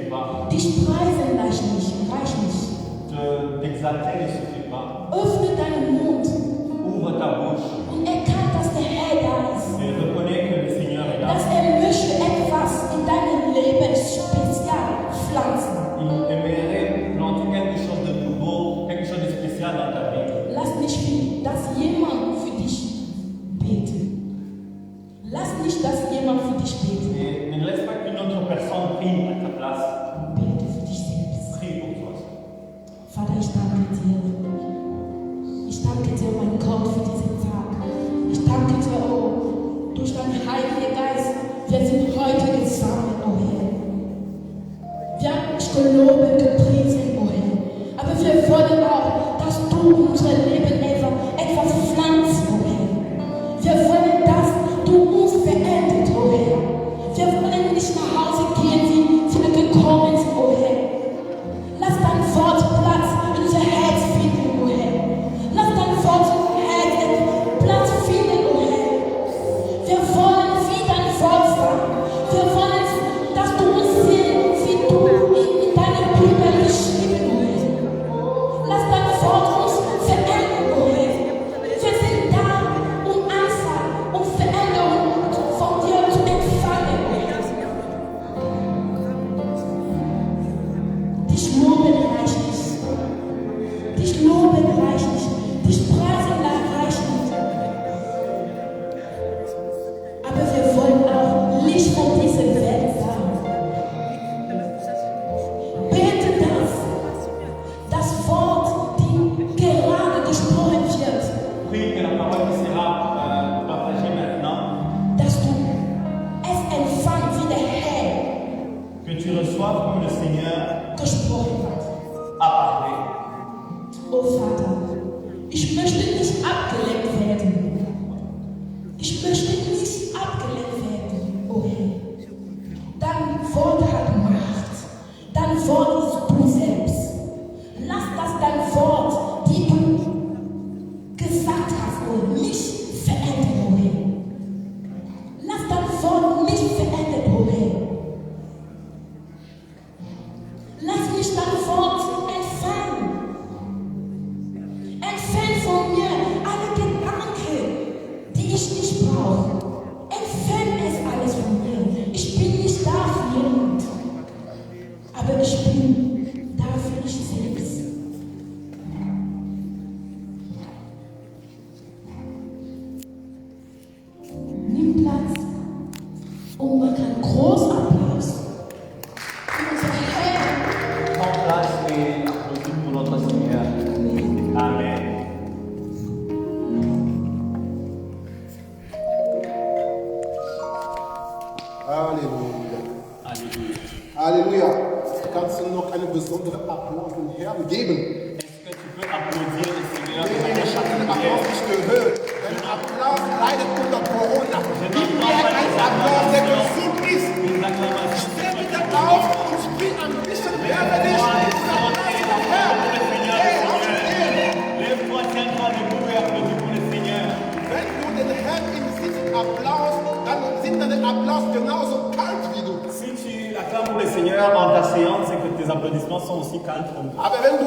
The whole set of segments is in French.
suffit pas. Dich preisen reicht nicht. T'exalter ne suffit pas. Öffne deinen Mund Ouvre ta bouche und erkannt, dass der Herr da ist. et reconnais que le Seigneur est là. Dass möchte etwas in deinem Leben spezial pflanzen. Il aimerait planter quelque chose de nouveau, quelque chose de spécial dans ta vie. Lass nicht, dass jemand für dich betet. Lass nicht, dass jemand für dich betet. Et ne laisse pas qu'une autre personne prie à ta place. Bete für dich selbst. Prie pour toi. Vater, ich danke dir. Ich danke dir, mein Gott, für diesen Tag. Ich danke dir, oh, durch deinen Heiligen Geist. Wir sind heute gesammelt, oh Herr. Wir haben dich gelobt, gepriesen, oh Herr. Aber wir wollen auch, dass du unser Leben etwas pflanzt, oh Herr. Wir wollen, dass du uns veränderst, oh Herr. Wir wollen nicht nach Hause gehen, wie wir gekommen sind, oh Herr. Lass dein Wort Platz in unser Herz finden, oh Herr. Lass dein Wort im Herz Platz finden, oh Herr. Wir wollen wie dein Wort sein. Wir wollen, dass du uns siehst, wie du in deiner Bibel geschrieben, oh Herr. Lass dein Wort uns verändern, oh Herr. Wir sind da, um Anfang, um Veränderung von dir zu empfangen, oh Herr. Dich loben reicht nicht. Dich loben reicht nicht. Dich preisen reicht nicht. Aber wir wollen auch Licht von dieser Welt sein. Bete das Wort, die gerade gesprochen wird, Prie que la parole qui sera partagée maintenant, dass du es empfangst, wie der Herr que tu reçoives comme le Seigneur gesprochen hat. a parlé. Oh Vater, ich möchte nicht abgelenkt werden. Ich möchte nicht abgelenkt werden, oh Herr. Dein Wort hat Macht. Dein Wort ist du selbst. Lass das dein Wort, die du gesagt hast, oh, nicht verändern, oh Herr. Lass dein Wort nicht verändern, oh Herr. Lass mich dein Wort entfernen. Entferne von mir alle Gedanken, die ich nicht brauche. Entferne es alles von mir. Ich bin nicht da für jemand, aber ich bin da für mich selbst. Nimm Platz und mach einen großen Applaus für unser Herr. Prends place et applaudis pour notre Seigneur. Amen. Halleluja. Alléluia. Halleluja. Kannst du noch einen besonderen Applaus dem Herrn geben? Est-ce que tu peux applaudir le Seigneur de Ich manière habe den Applaus particulière? nicht gehört. Dein Applaus leidet unter Corona. Gib mir einen Applaus, der gesund ist. Une acclamation. Steh bitte auf und spiel ein bisschen mehr für dich. Lève-toi, tiens-toi debout et applaudis pour le Seigneur. Wenn du den Herrn im Sitzen Applaus, dann sind deine Applaus genauso kalt wie du. Si tu acclames pour le Seigneur en ta séance, c'est que tes applaudissements sont aussi calmes comme toi. Aber wenn du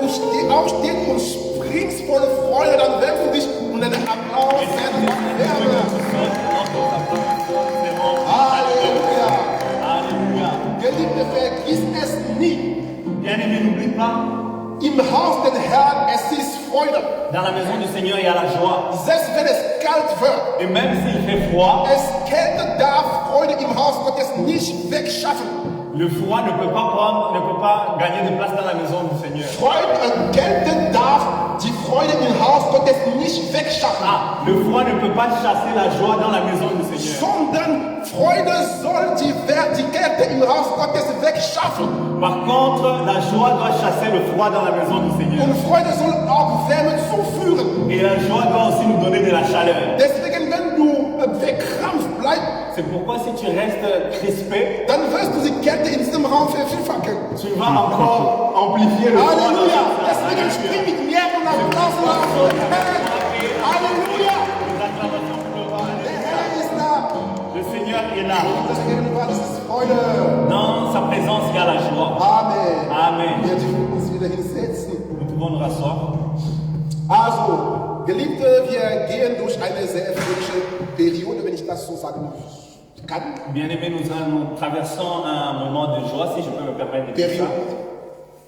aufstehst und springst voller Freude, dann wärmst du dich und deine Applaus werden noch wärmer. Halleluja. Alléluia. Geliebte, vergiss es nie. Bien-aimé, n'oublie pas, Im Haus des Herrn es ist Freude. dans la maison du Seigneur, il y a la joie. Selbst wenn es kalt wird, Et même s'il fait froid, Kälte darf Freude im Haus Gottes nicht wegschaffen. le froid ne peut pas gagner de place dans la maison du Seigneur. Kälte darf die Freude im Haus Gottes nicht wegschaffen. Le froid ne peut pas chasser la joie dans la maison du Seigneur. Sondern Freude soll die Kälte im Haus Gottes wegschaffen. Par contre, la joie doit chasser le froid dans la maison du Seigneur. Und Freude soll auch Wärme zuführen. Et la joie doit aussi nous donner de la chaleur. Deswegen, wenn du verkrampft bleibst, C'est pourquoi si tu restes crispé, dann wirst du die Kälte in diesem Raum vervielfachen. tu vas encore amplifier le froid. Halleluja! Deswegen spring mit mir und Applaus auf den Herrn. Halleluja! Der Herr ist da. Le Seigneur est là. Das Gegenwart ist Freude. Dans sa présence, il y a la joie. Also, Geliebte, wir gehen durch eine sehr fröhliche Periode, wenn ich das so sagen kann. Bien-aimés, nous traversons un moment de joie, si je peux me permettre de dire ça.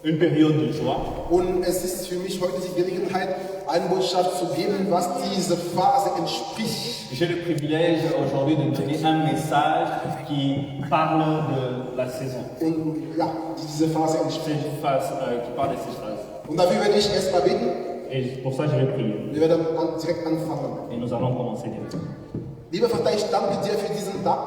Une période de joie. Und es ist für mich heute die Gelegenheit, eine Botschaft zu geben, was diese Phase entspricht. J'ai le privilège aujourd'hui de donner un message qui parle de la saison. Und ja, diese Phase entspricht. Cette phase qui parle de ces phrases. Und dafür werde ich erstmal beten. Et pour ça, je vais prier. Wir werden direkt anfangen. Et nous allons commencer direct. Lieber Vater, ich danke dir für diesen Tag.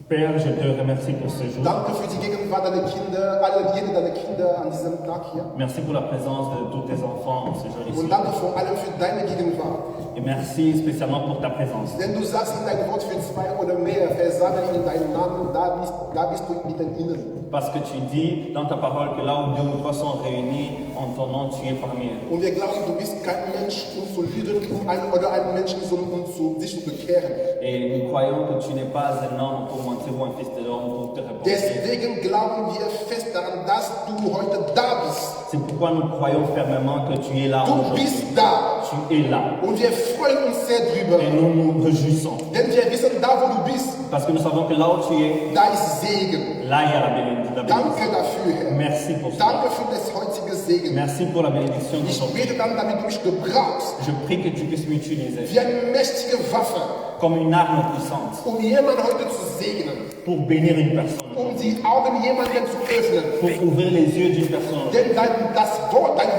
Père, je te remercie pour ce jour. Danke für die Gegenwart deiner Kinder, jede deiner Kinder an diesem Tag hier. Merci pour la présence de tous tes enfants ce jour ici. Und danke vor allem für deine Gegenwart. Et merci spécialement pour ta présence. Denn du sagst in deinem Wort für zwei oder mehr versammeln in deinem Namen, da bist du mitten ihnen. Parce que tu dis dans ta parole que là où deux ou trois sont réunis en ton nom, tu es parmi eux. Und wir glauben, du bist kein Mensch, um zu lügen, oder ein Menschen, sondern sich zu bekehren. Et nous croyons que tu n'es pas un homme pour mentir ou un fils de l'homme pour te répondre. Deswegen glauben wir fest daran, dass du heute da bist. C'est pourquoi nous croyons fermement que tu es là Du aujourd'hui. bist da. Tu es là. Und wir freuen uns sehr drüber. Et nous nous réjouissons. Denn wir wissen, da wo du bist, Parce que nous savons que là où tu es, da ist Segen. là il y a la bénédiction. Danke dafür, Herr. Merci pour ça. Danke für das heutige Segen. Merci pour la bénédiction de Ich ton bete dann, damit du mich gebrauchst, Je prie que tu puisses m'utiliser wie eine mächtige Waffe, comme une arme puissante um jemanden heute zu segnen, pour bénir une personne, um die Augen jemanden zu öffnen. pour ouvrir les yeux d'une personne. Denn dein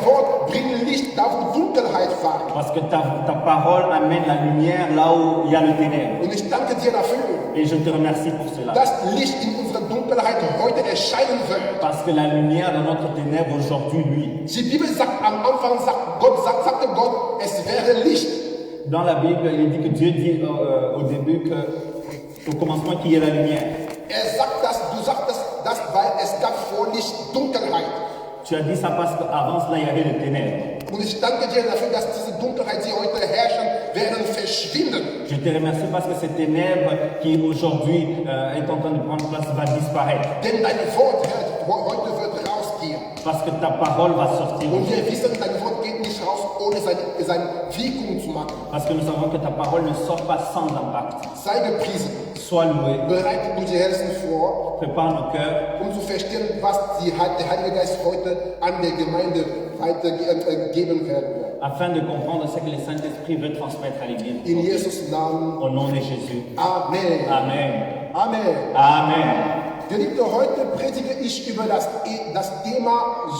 Wort bringt Licht da, wo Dunkelheit war. Parce que ta parole amène la lumière là où il y a le ténèbre. Und ich danke dir dafür, Et je te remercie pour cela. dass Licht in unserer Dunkelheit heute erscheinen wird. Parce que la lumière dans notre ténèbre aujourd'hui, lui. Die Bibel sagt am Anfang, sagte Gott, es wäre Licht. Dans la Bible, il dit que Dieu dit au début qu'au commencement qu'il y ait la lumière. Du sagtest das, weil es gab vor Licht Dunkelheit. Tu as dit ça parce qu'avant cela, il y avait le ténèbre. Und ich danke dir dafür, dass diese Dunkelheit, die heute herrschen, werden verschwinden. Je te remercie parce que cette ténèbre qui aujourd'hui est en train de prendre place va disparaître. Denn dein Wort, Herr, heute wird rausgehen. Parce que ta parole va sortir. Und wir wissen, dein Wort geht nicht raus, ohne seine Wirkung zu machen. Parce que nous savons que ta parole ne sort pas sans impact. Sei gepriesen. Sois loué. Bereite unsere Herzen vor, Prépare nos cœurs um zu verstehen, was der Heilige Geist heute an der Gemeinde weitergeben werden wird. afin de comprendre ce que le Saint-Esprit veut transmettre à l'Église. In Jesus Namen. Au nom de Jésus. Amen. Amen. Amen. Amen. Geliebte, heute predige ich über das Thema,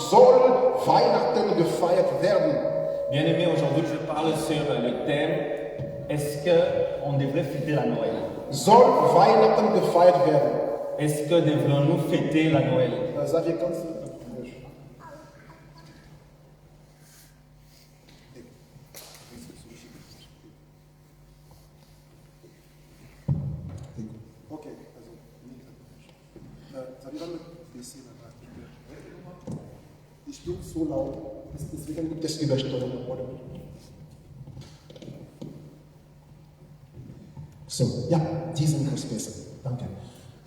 soll Weihnachten gefeiert werden? Bien-aimés, aujourd'hui je parle sur le thème, est-ce qu'on devrait fêter la Noël? Soll Weihnachten gefeiert werden? Est-ce que devrions-nous fêter la Noël? Xavier, kannst du? Okay, ich bin so laut, deswegen gibt es Übersteuerung. So, ja, diesen Kurs besser. Danke.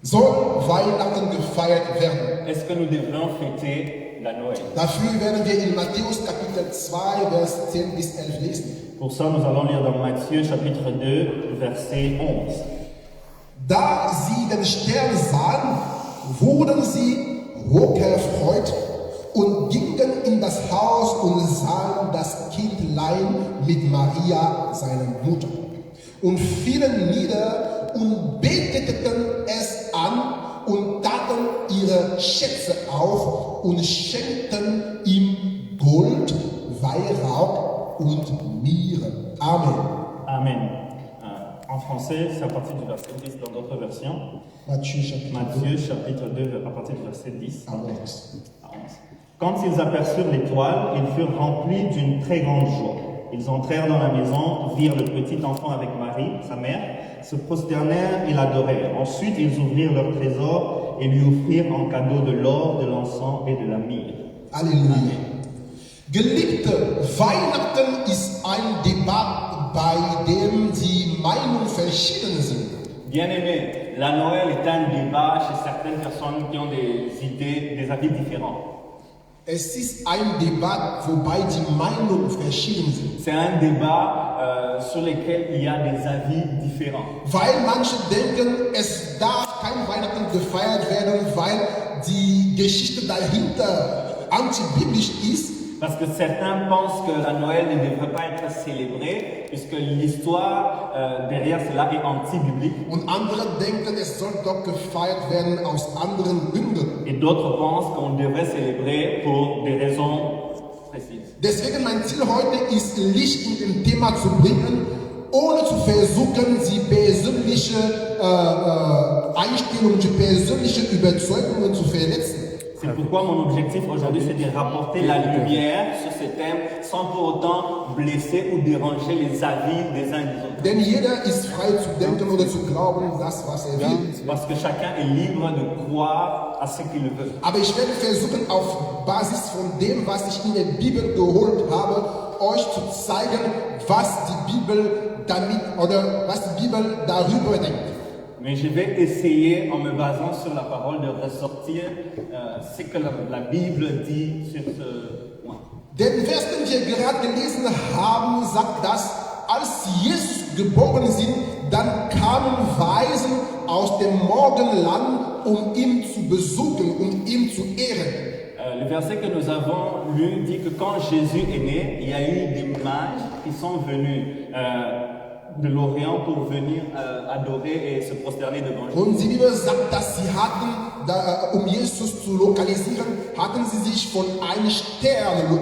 Soll Weihnachten gefeiert werden? Est-ce que nous devrions fêter la Noël? Dafür werden wir in Matthäus Kapitel 2, Vers 10 bis 11 lesen. Pour ça, nous allons lire dans Matthieu chapitre 2, verset 11. Da sie den Stern sahen, wurden sie hocherfreut und gingen in das Haus und sahen das Kindlein mit Maria, seiner Mutter, und fielen nieder und beteten es an und taten ihre Schätze auf und schenkten ihm Gold, Weihrauch und Myrrhe. Amen. Amen. En français, c'est à partir du verset 10 dans d'autres versions. Matthieu chapitre 2, à partir du verset 10 à 11. Quand ils aperçurent l'étoile, ils furent remplis d'une très grande joie. Ils entrèrent dans la maison, virent le petit enfant avec Marie, sa mère, se prosternèrent et l'adorèrent. Ensuite, ils ouvrirent leur trésor et lui offrirent en cadeau de l'or, de l'encens et de la myrrhe. Halleluja. Geliebte, Weihnachten ist ein Debat, bei dem die Meinungen verschieden sind. Bien-aimé, la Noël est un débat chez certaines personnes qui ont des idées, des avis différents. Es ist ein Debatt, wobei die Meinungen verschieden sind. C'est un débat sur lequel il y a des avis différents. Weil manche denken, es darf kein Weihnachten gefeiert werden, weil die Geschichte dahinter antibiblisch ist. Parce que certains pensent que la Noël ne devrait pas être célébrée, puisque l'histoire derrière cela est anti-biblique. Und andere denken, es soll doch gefeiert werden aus anderen Gründen. Et d'autres pensent qu'on devrait célébrer pour des raisons précises. Deswegen mein Ziel heute ist, Licht in dem Thema zu bringen, ohne zu versuchen, die persönliche Einstellung, die persönliche Überzeugungen zu verletzen. C'est pourquoi mon objectif aujourd'hui, c'est de rapporter la lumière sur ces thèmes sans pour autant blesser ou déranger les avis des uns et des autres. Denn jeder ist frei zu denken oder zu glauben, das, was er will. Parce que chacun est libre de croire à ce qu'il veut. Aber ich werde versuchen, auf Basis von dem, was ich in der Bibel geholt habe, euch zu zeigen, was die Bibel damit oder was die Bibel darüber denkt. Mais je vais essayer, en me basant sur la parole, de ressortir ce que la Bible dit sur ce point. Den Vers, den wir gerade gelesen haben, sagt, dass als Jesus geboren ist, dann kamen Weisen aus dem Morgenland, um ihn zu besuchen, um ihn zu ehren. Le verset que nous avons lu dit que quand Jésus est né, il y a eu des mages qui sont venus de l'Orient pour venir adorer et se prosterner devant Jésus. Und die Bibel sagt, dass sie hatten, um Jesus zu lokalisieren, hatten sie sich von einem Stern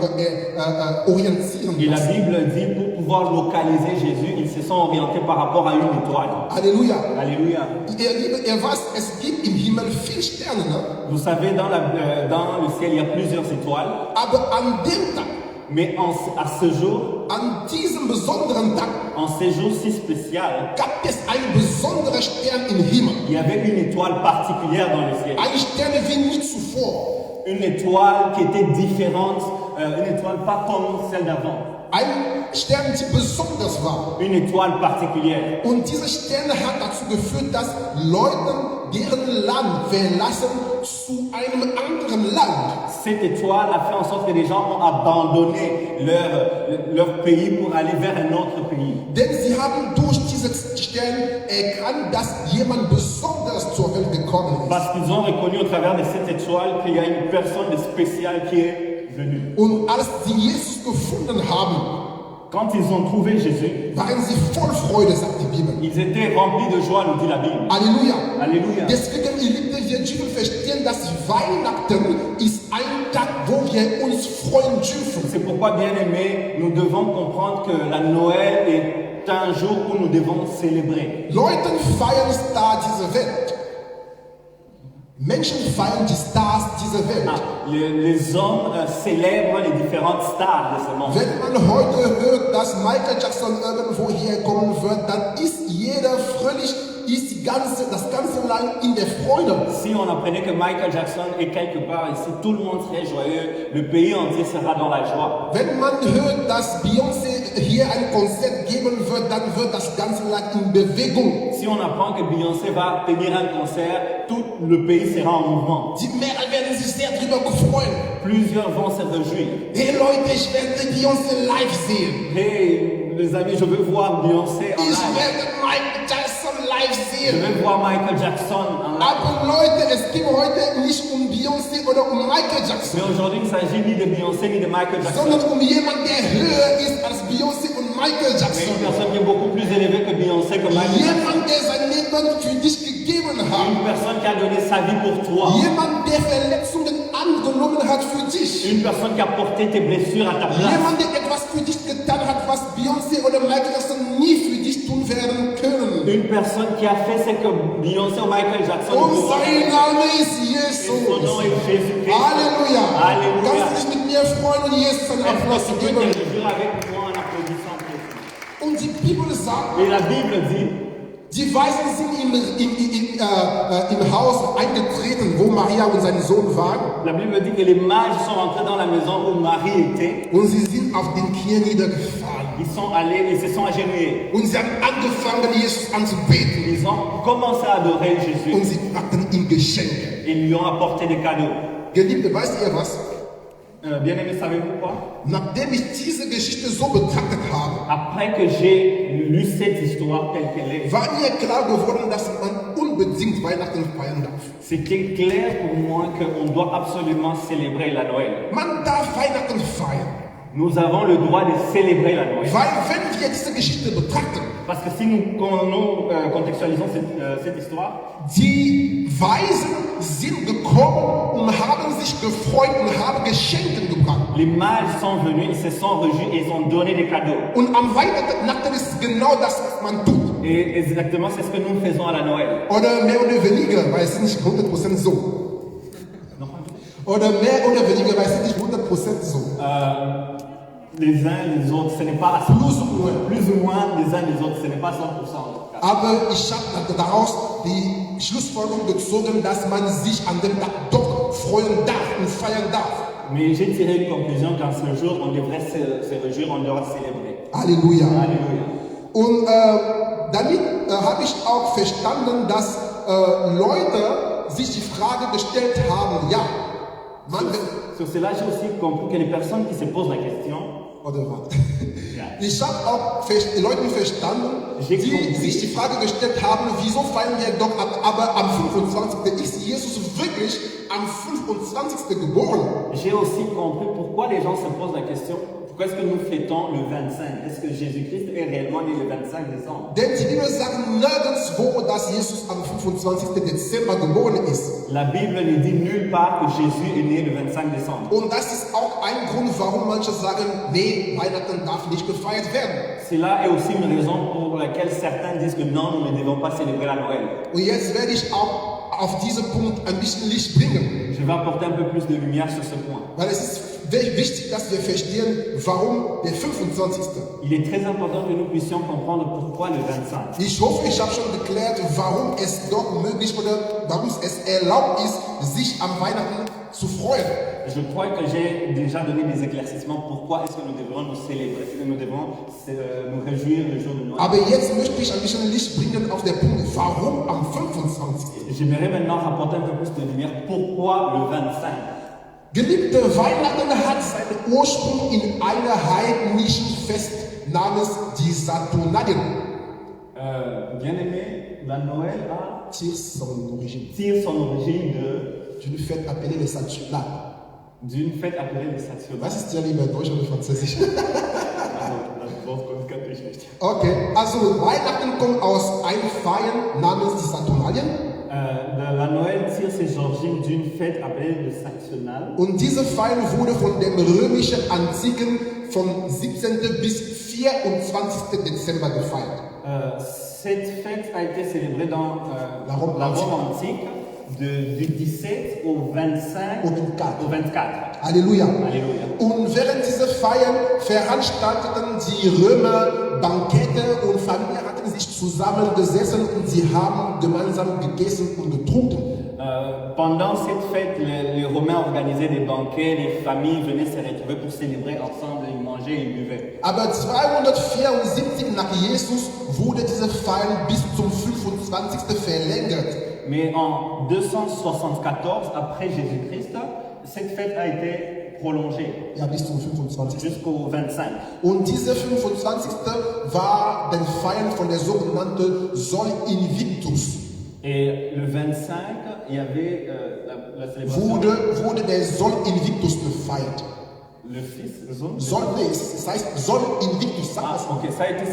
orientieren Et la lassen. Bible dit pour pouvoir localiser Jésus, ils se sont orientés par rapport à une étoile. Halleluja. Alléluia. Ihr Lieben, ihr wisst, es gibt im Himmel viele Sterne, ne? Vous savez, dans le ciel, il y a plusieurs étoiles, Aber an dem Tag, mais à ce jour, an diesem besonderen Tag, en ces jours si spécial, gab es einen besonderen Stern im Himmel. il y avait une étoile particulière dans le ciel. Ein Stern wie nie zuvor. Une étoile qui était différente, une étoile pas comme celle d'avant. Ein Stern, die besonders war. Une étoile particulière. Und dieser Stern hat dazu geführt, dass Leute deren Land verlassen zu einem anderen Land. Cette étoile a fait en sorte que les gens ont abandonné leur pays pour aller vers un autre pays. Denn sie haben durch diesen Stern erkannt, dass jemand besonders zur Welt gekommen ist. Parce qu'ils ont reconnu au travers de cette étoile qu'il y a une personne spéciale qui est venue. Und als sie Jesus gefunden haben, Quand ils ont trouvé Jésus, waren sie voll Freude, sagt die Bibel. ils étaient remplis de joie, nous dit la Bible. Halleluja. Alléluia. Deswegen, ihr Lieben, wir dürfen verstehen, dass Weihnachten ist ein Tag, wo wir uns freuen dürfen. C'est pourquoi, bien aimés, nous devons comprendre que la Noël est un jour où nous devons célébrer. Leute feiern Stars dieser Welt. Menschen feiern die Stars dieser Welt. Les hommes célèbrent les différentes stars de ce monde. Wenn man heute hört, dass Michael Jackson irgendwo herkommen wird, dann ist jeder fröhlich, ist das ganze Land in der Freude. Si on apprenait que Michael Jackson est quelque part ici, tout le monde serait joyeux, le pays entier sera dans la joie. Wenn man hört, dass Beyoncé hier ein Konzert geben wird, dann wird das ganze Land in Bewegung. Si on apprend que Beyoncé va tenir un concert, tout le pays sera en mouvement. Die Männer werden sich sehr darüber freuen. Plusieurs vont se réjouir. Hey Leute, ich werde Beyoncé live sehen. Hey, les amis, je veux voir Beyoncé en Ich live. werde Michael Jackson live Je sehen. veux voir Michael Jackson en live. Aber Leute, es geht heute nicht um Beyoncé oder um Michael Jackson, Mais aujourd'hui, il ne s'agit ni de Beyoncé ni de Michael Jackson. sondern um jemanden, der höher ist als Beyoncé und Michael Mais Jackson. une personne qui est beaucoup plus élevée que Beyoncé, que Michael Jackson. Jemand, der sein Leben für dich gegeben hat. Une personne qui a donné sa vie pour toi. Jemand, der Verletzungen angenommen hat für dich. Une personne qui a porté tes blessures à ta place. Jemand, der etwas für dich getan hat, was Beyoncé oder Michael Jackson nie für dich tun werden können. Une personne qui a fait ce que Beyoncé ou Michael Jackson ne Und pourront sein pas. Name ist Et son Jesus. nom est Jésus-Christ. Halleluja. Alléluia. Kannst du dich mit mir freuen und Jesus einen Applaus Est-ce que tu peux geben? te réjouir avec moi en applaudissant Jésus? Und die Bibel sagt, Et la Bible dit, die Weisen sind im Haus eingetreten, wo Maria und sein Sohn waren. la Bible dit que les mages sont rentrés dans la maison où Marie était. Und sie sind auf den Knien niedergefallen. Ils sont allés, ils se sont agenouillés. Und sie haben angefangen, Jesus anzubeten. Ils ont commencé à adorer Jésus. Und sie brachten ihm Geschenke. Ils lui ont apporté des cadeaux. Geliebte, weißt ihr was? Bien-aimés, savez-vous quoi? Nachdem ich diese Geschichte so betrachtet habe, Après que j'ai lu cette histoire telle qu'elle est, war mir klar geworden, dass man unbedingt Weihnachten feiern darf. c'était clair pour moi qu'on doit absolument célébrer la Noël. Man darf Weihnachten feiern. Nous avons le droit de célébrer la Noël. Weil wenn wir diese Geschichte betrachten, Parce que si nous contextualisons cette histoire, die Weisen sind gekommen und haben sich gefreut und haben Geschenke gebracht. les mages sont venus, ils se sont réjouis et ils ont donné des cadeaux. Und am Weihnachten ist genau das, was man tut. Et exactement, c'est ce que nous faisons à la Noël. Oder mehr oder weniger, weil es ist nicht 100% so. Noch ein bisschen. Oder mehr oder weniger, weil es ist nicht 100% so. Les uns les autres, ce n'est pas plus ou moins les uns les autres, ce n'est pas 100%. Aber ich habe daraus die Schlussfolgerung gezogen, dass man sich an dem Tag doch freuen darf und feiern darf. Mais j'ai tiré une conclusion qu'en ce jour, on devrait se réjouir, on doit célébrer. Halleluja. Alléluia. Und damit habe ich auch verstanden, dass Leute sich die Frage gestellt haben, ja, man Sur cela, j'ai aussi compris que les personnes qui se posent la question, oder was? Ich habe auch Leute verstanden, die sich die Frage gestellt haben, wieso feiern wir doch aber am 25. Ist Jesus wirklich am 25. geboren? j'ai aussi compris pourquoi les gens se posent la question, pourquoi est-ce que nous fêtons le 25? Est-ce que Jésus-Christ est réellement né le 25 décembre? Denn die Bibel sagt nirgendwo, dass Jesus am 25. Dezember geboren ist. La Bible ne dit nulle part que Jésus est né le 25 décembre. Und das ist auch ein Grund, warum manche sagen, nee, Weihnachten darf nicht gefeiert werden. Cela est aussi une raison pour laquelle certains disent que non, nous ne devons pas célébrer la Noël. Und jetzt werde ich auch auf diesen Punkt ein bisschen Licht bringen. Je vais apporter un peu plus de lumière sur ce point. Weil es ist wichtig, dass wir verstehen, warum der 25. Il est très important que nous puissions comprendre pourquoi le 25. Ich hoffe, ich habe schon geklärt, warum es doch möglich oder warum es erlaubt ist, sich am Weihnachten zu freuen. Je crois que j'ai déjà donné des éclaircissements pourquoi est-ce que nous devrons nous célébrer, nous devrons nous réjouir le jour de Noël. Aber jetzt möchte ich ein bisschen Licht bringen auf den Punkt, warum am 25. J'aimerais maintenant rapporter un peu plus de lumière pourquoi le 25. Geliebte, Weihnachten hat seinen Ursprung in einer heidnischen Fest namens die Saturnalien. Bien-aimé, la Noël Tire son origine tire son origine d'une fête appelée les Saturnales. d'une fête appelée les Saturnales. Was ist ja lieber Deutsch oder Französisch? Also, das Wort kannte ich nicht. Okay, also Weihnachten kommt aus einem Feiern namens die Saturnalien. La Noël tire ses origines d'une fête appelée le Saturnal. Und diese Feier wurde von dem römischen Antiken vom 17. bis 24. Dezember gefeiert. Cette fête a été célébrée dans La Rome antique du 17 au 25 Au 24. Halleluja. Alléluia. Und während dieser Feiern veranstalteten die Römer Bankette und Familien hatten sich zusammengesessen und sie haben gemeinsam gegessen und getrunken. Pendant cette fête, les Romains organisaient des banquets, les familles venaient se retrouver pour célébrer ensemble, ils mangeaient et ils buvaient. Aber 274 nach Jesus wurde diese Feier bis zum 25. verlängert. Mais en 274 après Jésus-Christ, cette fête a été prolongée Ja, bis zum 25. jusqu'au 25. Und diese 25. war der Feiern von der sogenannten Sol Invictus. Et le 25, il y avait la célébration. Wurde der Sol Invictus gefeiert. Le fils, le Sohn. Sol, nee, das heißt Sol Invictus. Sag Ah, das. ok, ça a été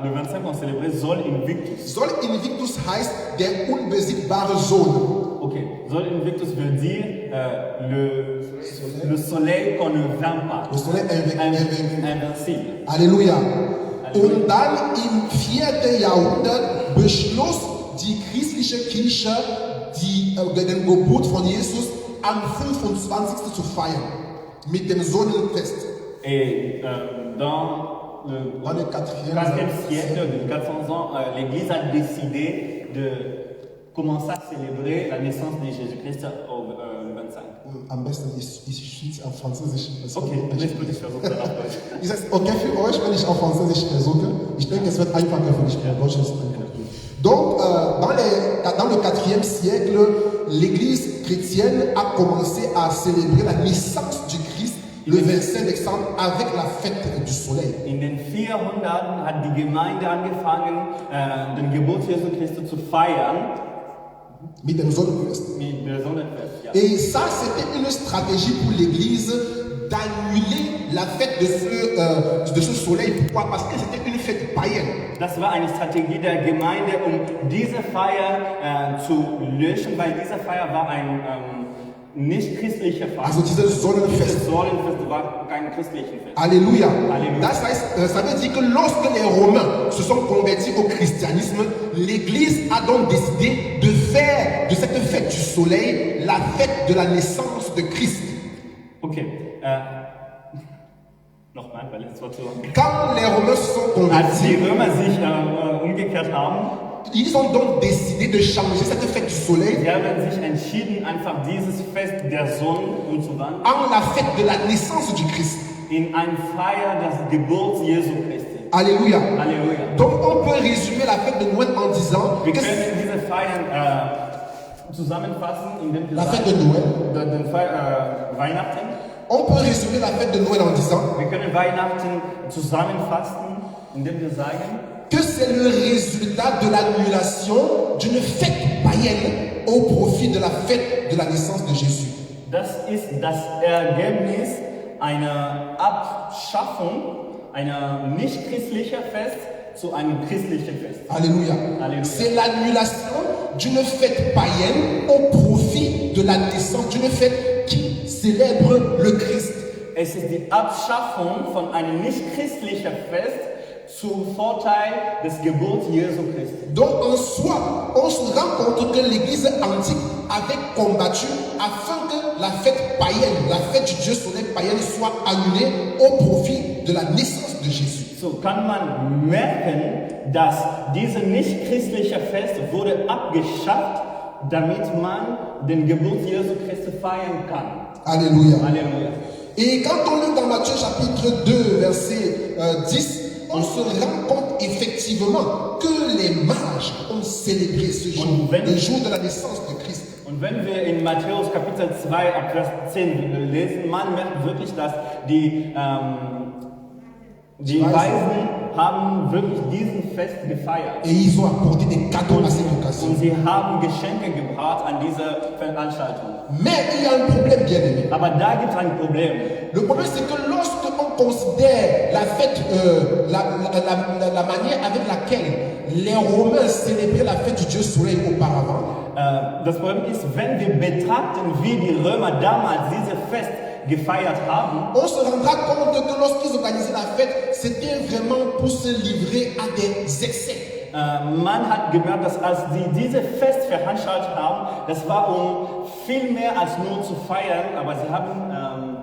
le 25, on célébrait Sol Invictus. Sol Invictus heißt der unbesiegbare Sohn. Ok, Sol Invictus veut dire le soleil qu'on ne vainc pas. Le soleil invaincu. Invincible. Halleluja. Und dann im 4. Jahrhundert beschloss die christliche Kirche den Geburt von Jesus am 25. zu feiern. Mit dem Sonnenfest. Et dans le Dans le 4e 4e siècle, de 400 ans, l'Église a décidé de commencer à célébrer la naissance de Jésus-Christ le 25. Am besten, ich schieße auf Französisch. Okay, lass mich versuchen, danach Deutsch. Ist es okay für euch, wenn ich auf Französisch versuche? Ich denke, es wird einfacher für dich. Donc, dans le 4e siècle, l'Église chrétienne a commencé à célébrer la naissance du Christ le 25 décembre avec la fête du soleil. In den 400 hat die Gemeinde angefangen, den Geburt Jesu Christi zu feiern Mit dem Sonnenfest. mit der Sonnenfest. Ja. Et ça, c'était une stratégie pour l'Église d'annuler la fête de ce soleil. Pourquoi? Parce que c'était une fête païenne. Das war eine Strategie der Gemeinde, um diese Feier zu löschen, weil diese Feier war ein nicht christlicher Feier. Also dieses Sonnenfest. Dieses Sonnenfest war kein christliches Fest. Alléluia. Alléluia. Das heißt, ça veut dire que lorsque les Romains se sont convertis au christianisme, l'Église a donc décidé de faire de cette fête du soleil la fête de la naissance de Christ. Okay, nochmal, weil es war zu lang. Quand les Romains se sont Als die convertis, Römer sich umgekehrt haben, ils ont donc décidé de changer cette fête du soleil sie haben sich entschieden, einfach dieses Fest der Sonne umzuwandeln en la fête de la naissance du Christ. in eine Feier des Geburts Jesu Christi. Alléluia. Halleluja. Donc on peut résumer la fête de Noël en disant Wir que können diese Feiern zusammenfassen, indem wir la fête de sagen, Noël, den Weihnachten. on peut résumer la fête de Noël en disant Wir können Weihnachten zusammenfassen, indem wir sagen, que c'est le résultat de l'annulation d'une fête païenne au profit de la fête de la naissance de Jésus. das ist das Ergebnis einer Abschaffung einer nicht christlichen Fest zu einem christlichen Fest. Alléluia. Alléluia. C'est l'annulation d'une fête païenne au profit de la naissance d'une fête qui célèbre le Christ. Es ist die Abschaffung von einem nicht christlichen Fest zum Vorteil des Geburts Jesu Christi. Donc en soi, on se rend compte que l'Église antique avait combattu afin que la fête païenne, la fête du Dieu soleil païenne soit annulée au profit de la naissance de Jésus. So kann man merken, dass diese nicht christliche Fest wurde abgeschafft, damit man den Geburt Jesu Christi feiern kann. Alléluia. Halleluja. Et quand on lit dans Matthieu chapitre 2, verset 10, on se rend compte effectivement que les mages ont célébré ce jour, le jour de la naissance de Christ. Und wenn wir in Matthäus Kapitel 2 ab Vers 10 lesen, man merkt wirklich, dass die Weisen haben wirklich diesen Fest gefeiert. Et ils ont apporté des cadeaux à cette occasion. Und sie haben Geschenke gebracht an dieser Veranstaltung. Mais il y a un problème, bien aimé. Aber da gibt es ein Problem. Le problème, c'est que lorsque on considère la fête, la manière avec laquelle les Romains célébraient la fête du Dieu soleil auparavant, Das Problem ist, wenn wir betrachten, wie die Römer damals dieses Fest gefeiert haben, on se rendra compte que lorsqu'ils organisaient la fête, c'était vraiment pour se livrer à des excès. man hat gemerkt, dass als sie dieses Fest veranstaltet haben, das war viel mehr als nur zu feiern, aber sie haben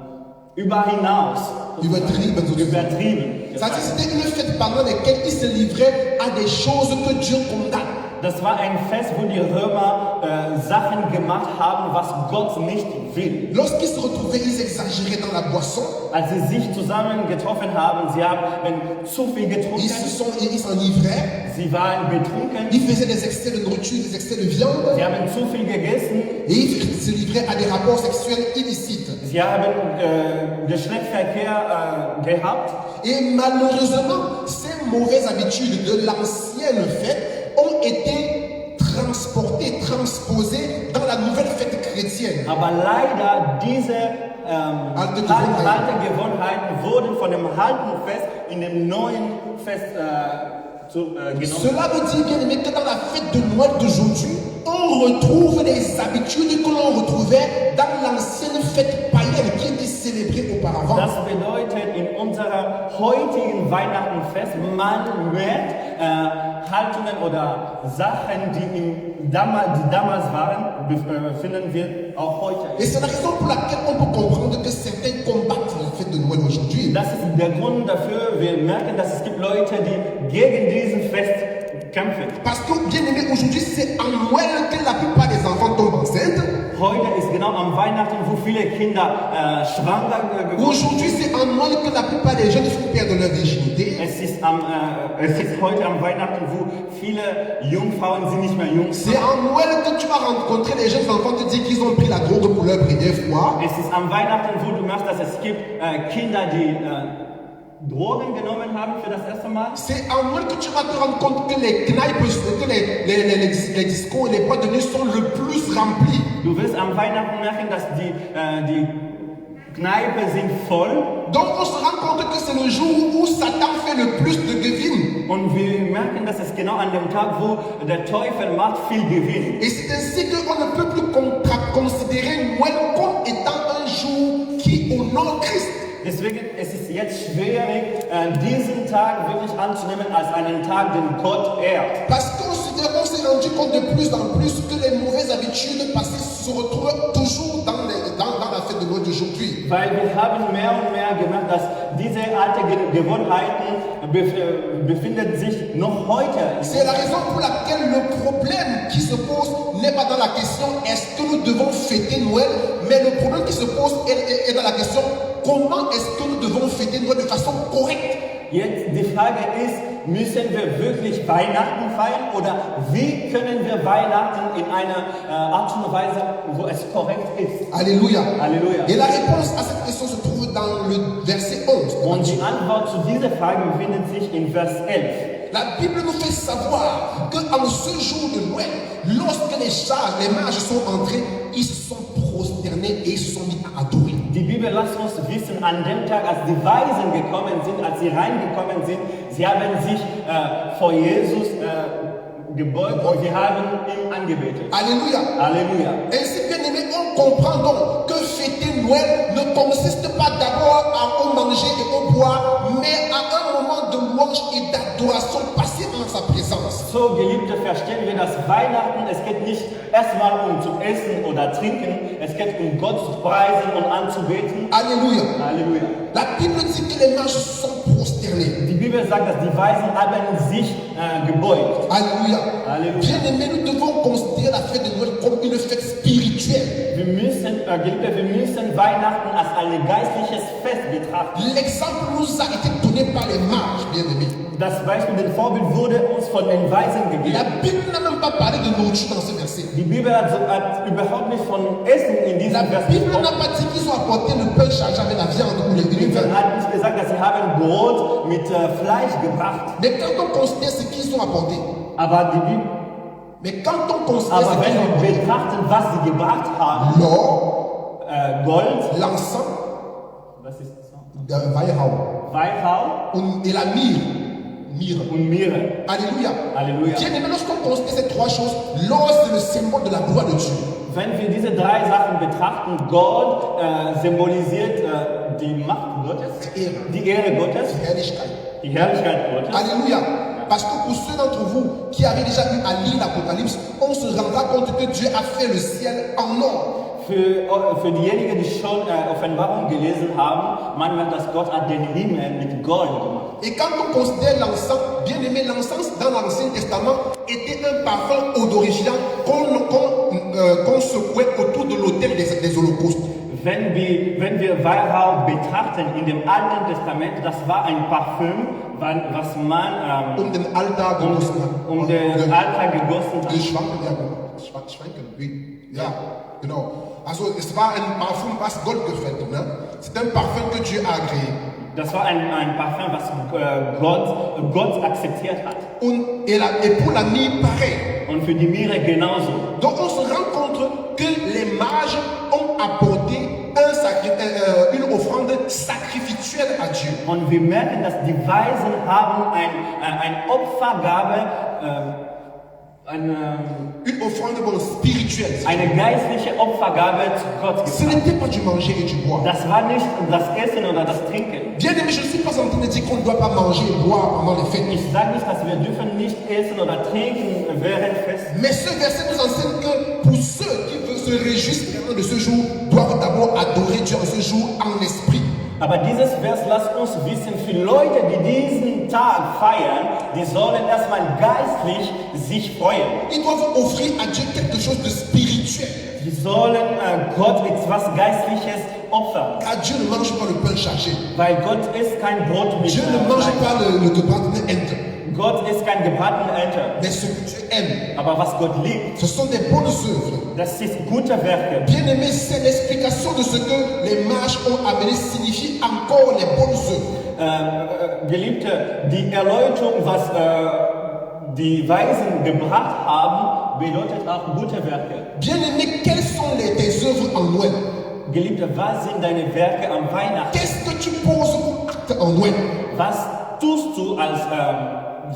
über hinaus Übertrieben, sozusagen. übertrieben. Ça, c'était une fête pendant laquelle ils se livraient à des choses que Dieu condamne. Das war ein Fest, wo die Römer Sachen gemacht haben, was Gott nicht will. Lorsqu'ils se retrouvaient, ils exagéraient dans la boisson. Als sie sich zusammen getroffen haben, sie haben zu viel getrunken, Ils s'enivraient. sie waren betrunken, Ils faisaient des excès de nourriture, des excès de viande. sie haben zu viel gegessen, Et ils se livraient à des rapports sexuels illicites. sie haben Geschlechtsverkehr gehabt. Et malheureusement, ces mauvaises habitudes de l'ancienne fête ont été transportées, transposées dans la nouvelle fête chrétienne. Aber leider diese alte Gewohnheiten wurden von dem alten Fest in dem neuen Fest genommen. Cela veut dire, bien aimé, que dans la fête de Noël d'aujourd'hui, on retrouve les habitudes que l'on retrouvait dans l'ancienne fête païenne qui était célébrée auparavant. Das bedeutet, in unserer heutigen Weihnachtenfest, man merkt Haltungen oder Sachen, die damals waren, finden wir auch heute. Et c'est la raison pour laquelle on peut comprendre que certains combattent la fête de Noël aujourd'hui. Das ist der Grund dafür, wir merken, dass es gibt Leute, die gegen diesen Fest kämpfen. Parce que, bien aimé, aujourd'hui, c'est en Noël que la plupart des enfants tombent enceintes. Heute ist genau am Weihnachten, wo viele Kinder schwanger geworden sind. Aujourd'hui, c'est en Noël que la plupart des jeunes filles perdent leur virginité. Es ist heute am Weihnachten, wo viele Jungfrauen sind nicht mehr C'est Jungfrauen. en Noël que tu vas rencontrer les jeunes enfants te dire qu'ils ont pris la drogue pour leur première fois. Es ist am Weihnachten, wo du merkst, dass es gibt Kinder, die Drogen genommen haben für das erste Mal. C'est en Noël que tu vas te rendre compte que les knaipes, que les discos et les boîtes de nuit sont le plus remplis. Du wirst am Weihnachten merken, dass die Kneipen sind voll. Donc on se rend compte que c'est le jour où Satan fait le plus de Gewinn. Und wir merken, dass es genau an dem Tag, wo der Teufel macht, viel Gewinn. Et c'est ainsi qu'on ne peut plus considérer Noël comme étant un jour qui honore Christ. Deswegen ist es jetzt schwierig, diesen Tag wirklich anzunehmen als einen Tag, den Gott ehrt. Parce qu'on s'est rendu compte de plus en plus que les mauvaises habitudes passées se retrouvent toujours dans la fête de Noël d'aujourd'hui. Weil wir haben mehr und mehr gemerkt, dass diese alten Gewohnheiten befinden sich noch heute. C'est la raison pour laquelle le problème qui se pose n'est pas dans la question est-ce que nous devons fêter Noël, mais le problème qui se pose est dans la question comment est-ce que nous devons fêter Noël de façon correcte. Jetzt die Frage ist, müssen wir wirklich Weihnachten feiern oder wie können wir Weihnachten in einer Art und Weise, wo es korrekt ist? Alléluia. Alléluia. Et la réponse à cette question se trouve dans le verset 11. Und die Antwort zu dieser Frage befindet sich in Vers 11. La Bible nous fait savoir qu'en ce jour de Noël, lorsque les mages sont entrés, ils se sont prosternés et ils se sont mis à adorer. Die Bibel lässt uns wissen, an dem Tag, als die Weisen gekommen sind, als sie reingekommen sind, sie haben sich vor Jesus gebeugt und sie haben ihn angebetet. Alléluia. Alléluia. Ainsi, bien aimé, on comprend donc que fêter Noël ne consiste pas d'abord à manger et au boire, mais à un moment de louange et d'adoration passé en sa présence. So, Geliebte, verstehen wir, dass Weihnachten, es geht nicht erstmal um zu essen oder trinken, es geht um Gott zu preisen und anzubeten. Alléluia. Halleluja. La Bible dit que les mages sont prosternés. Die Bibel sagt, dass die Weisen haben sich gebeugt. Alléluia. Alléluia. Bien aimé, nous devons considérer la fête de Noël comme une fête spirituelle. Wir müssen Weihnachten als ein geistliches Fest betrachten. L'exemple nous a été donné par les mages, bien aimé. Das Beispiel, das Vorbild wurde uns von den Weisen gegeben. La Bible n'a même pas parlé de nourriture dans ce verset. Die Bibel hat überhaupt nicht von Essen in diesem La Vers Bible gesprochen. n'a pas dit qu'ils ont apporté le pain chargé avec la viande ou les Die Bibel vins. hat nicht gesagt, dass sie haben Brot mit Fleisch gebracht. Mais quand on considère ce qu'ils ont apporté, Aber wenn wir betrachten, was sie gebracht haben, l'or, Gold, l'encens, was ist das? Weihrauch Weihrauch et la myrrhe. und Myrrhe. Alléluia. Alléluia. Bien aimé, lorsqu'on considère ces trois choses, l'or c'est le symbole de la gloire de Dieu. Wenn wir diese drei Sachen betrachten, Gold symbolisiert die Macht Gottes, die Ehre Gottes, Herrlichkeit. die Herrlichkeit Gottes. Alléluia. Parce que pour ceux d'entre vous qui avaient déjà eu à lire l'Apocalypse, on se rendra compte que Dieu a fait le ciel en or. Für diejenigen, die schon Offenbarung gelesen haben, man merkt, dass Gott hat den Himmel mit Gold gemacht. Et quand on considère l'encens, bien aimé, l'encens dans l'Ancien Testament était un parfum odorifiant qu'on secouait autour de l'autel des holocaustes. Wenn wir Weihrauch betrachten in dem Alten Testament, das war ein Parfüm, was man Den Altar gegossen hat. um den Altar gegossen hat. Schwanken, oui. Ja, genau. Also es war ein Parfum, was Gott gefällt. Ne? C'est un parfum que Dieu a créé. Das war ein Parfum, was Gott akzeptiert hat. Et pour la myrrhe, pareil. Und für die Myrrhe genauso. Donc on se rend compte que les mages ont apporté une offrande sacrificielle à Dieu. Und wir merken, dass die Weisen haben eine Opfergabe, Une offrande spirituelle. eine geistliche Opfergabe zu Gott Ce gebracht. n'était pas du manger et du boire. Das war nicht das Essen oder das Trinken. Bien aimé, je ne suis pas en train de dire qu'on ne doit pas manger et boire pendant les fêtes. Ich sage nicht, dass wir dürfen nicht essen oder trinken während Fest. Mais ce verset nous enseigne que pour ceux qui se réjouissent vraiment de ce jour, doivent d'abord adorer Dieu en ce jour en esprit. Aber dieses Vers lässt uns wissen, für Leute, die diesen Tag feiern, die sollen erstmal geistlich sich freuen. Ils doivent offrir à Dieu quelque chose de spirituel. Sie sollen Gott etwas Geistliches opfern. Car Dieu ne mange pas le pain chargé. Weil Gott isst kein Brot mit Dieu ne mange Fleisch. pas le gebratene Ente. Gott isst kein gebratene Ente. Mais ce que Dieu aime, Aber was Gott liebt, ce sont des bonnes œuvres. das ist gute Werke. Bien-aimé, c'est l'explication de ce que les mages ont amené signifie encore les bonnes œuvres. Geliebte, die Erläuterung, was die Weisen gebracht haben, bedeutet auch gute Werke. Bien-aimé, quelles sont tes œuvres en Noël? Geliebte, was sind deine Werke am Weihnachten? Qu'est-ce que tu poses comme acte en Noël? Was tust du als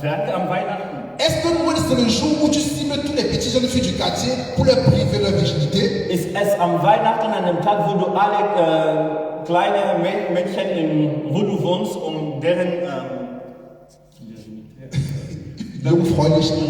Werke am Weihnachten? Est-ce que Noël c'est le jour où tu cibles tous les petits jeunes filles du quartier pour leur priver leur virginité? Ist es am Weihnachten an dem Tag, wo du alle kleine Mädchen, wo du wohnst, deren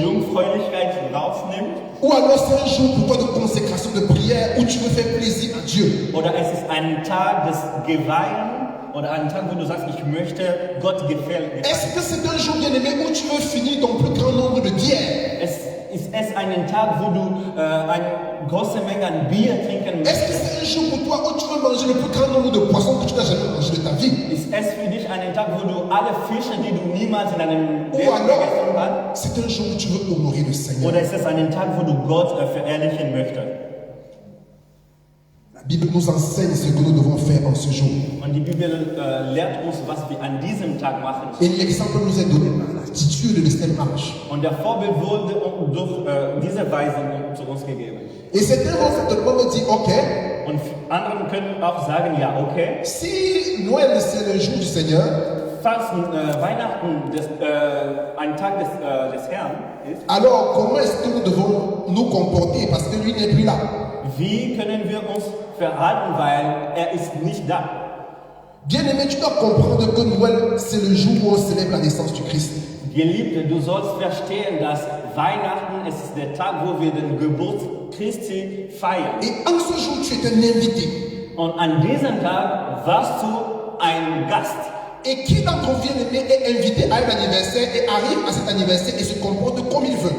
Jungfräulichkeit rausnimmt? Ou alors c'est un jour pour toi de consécration, de prière, où tu veux faire plaisir à Dieu? Oder es ist ein Tag des Geweihens oder ein Tag, wo du sagst, ich möchte Gott gefallen. Est-ce que c'est un jour bien-aimé où tu veux finir ton plus grand nombre de bières? Ist es einen Tag, wo du eine große Menge an Bier trinken Est-ce que möchtest? c'est un jour pour toi où tu veux manger le plus grand nombre de poissons que tu n'as jamais mangé de ta vie? Ist es für dich ein Tag, wo du alle Fische, die du niemals in deinem Ou Leben alors, gegessen hast? c'est un jour où tu veux honorer le Seigneur. Oder ist es ein Tag, wo du Gott verherrlichen möchtest? La Bible nous enseigne ce que nous devons faire en ce jour. Und die Bibel lehrt uns, was wir an diesem Tag machen. Et l'exemple nous est donné par l'attitude de cette marche. Und der Vorbild wurde durch diese Weisen zu uns gegeben. Et certains vont certainement me dire, ok, Und andere können auch sagen, ja, okay, si Noël c'est le jour du Seigneur, falls Weihnachten ein Tag des Herrn ist, alors comment est-ce que nous devons nous comporter parce que lui n'est plus là? wie können wir uns verhalten, weil er ist nicht da? Bien-aimé, tu dois comprendre que Noël c'est le jour où on célèbre la naissance du Christ. Geliebte, du sollst verstehen, dass Weihnachten es ist der Tag, wo wir den Geburt Christi feiern. Et en ce jour, tu es un invité. Und an diesem Tag warst du ein Gast. Et qui d'entre vous, bien-aimé, est invité à un anniversaire et arrive à cet anniversaire et se comporte comme il veut?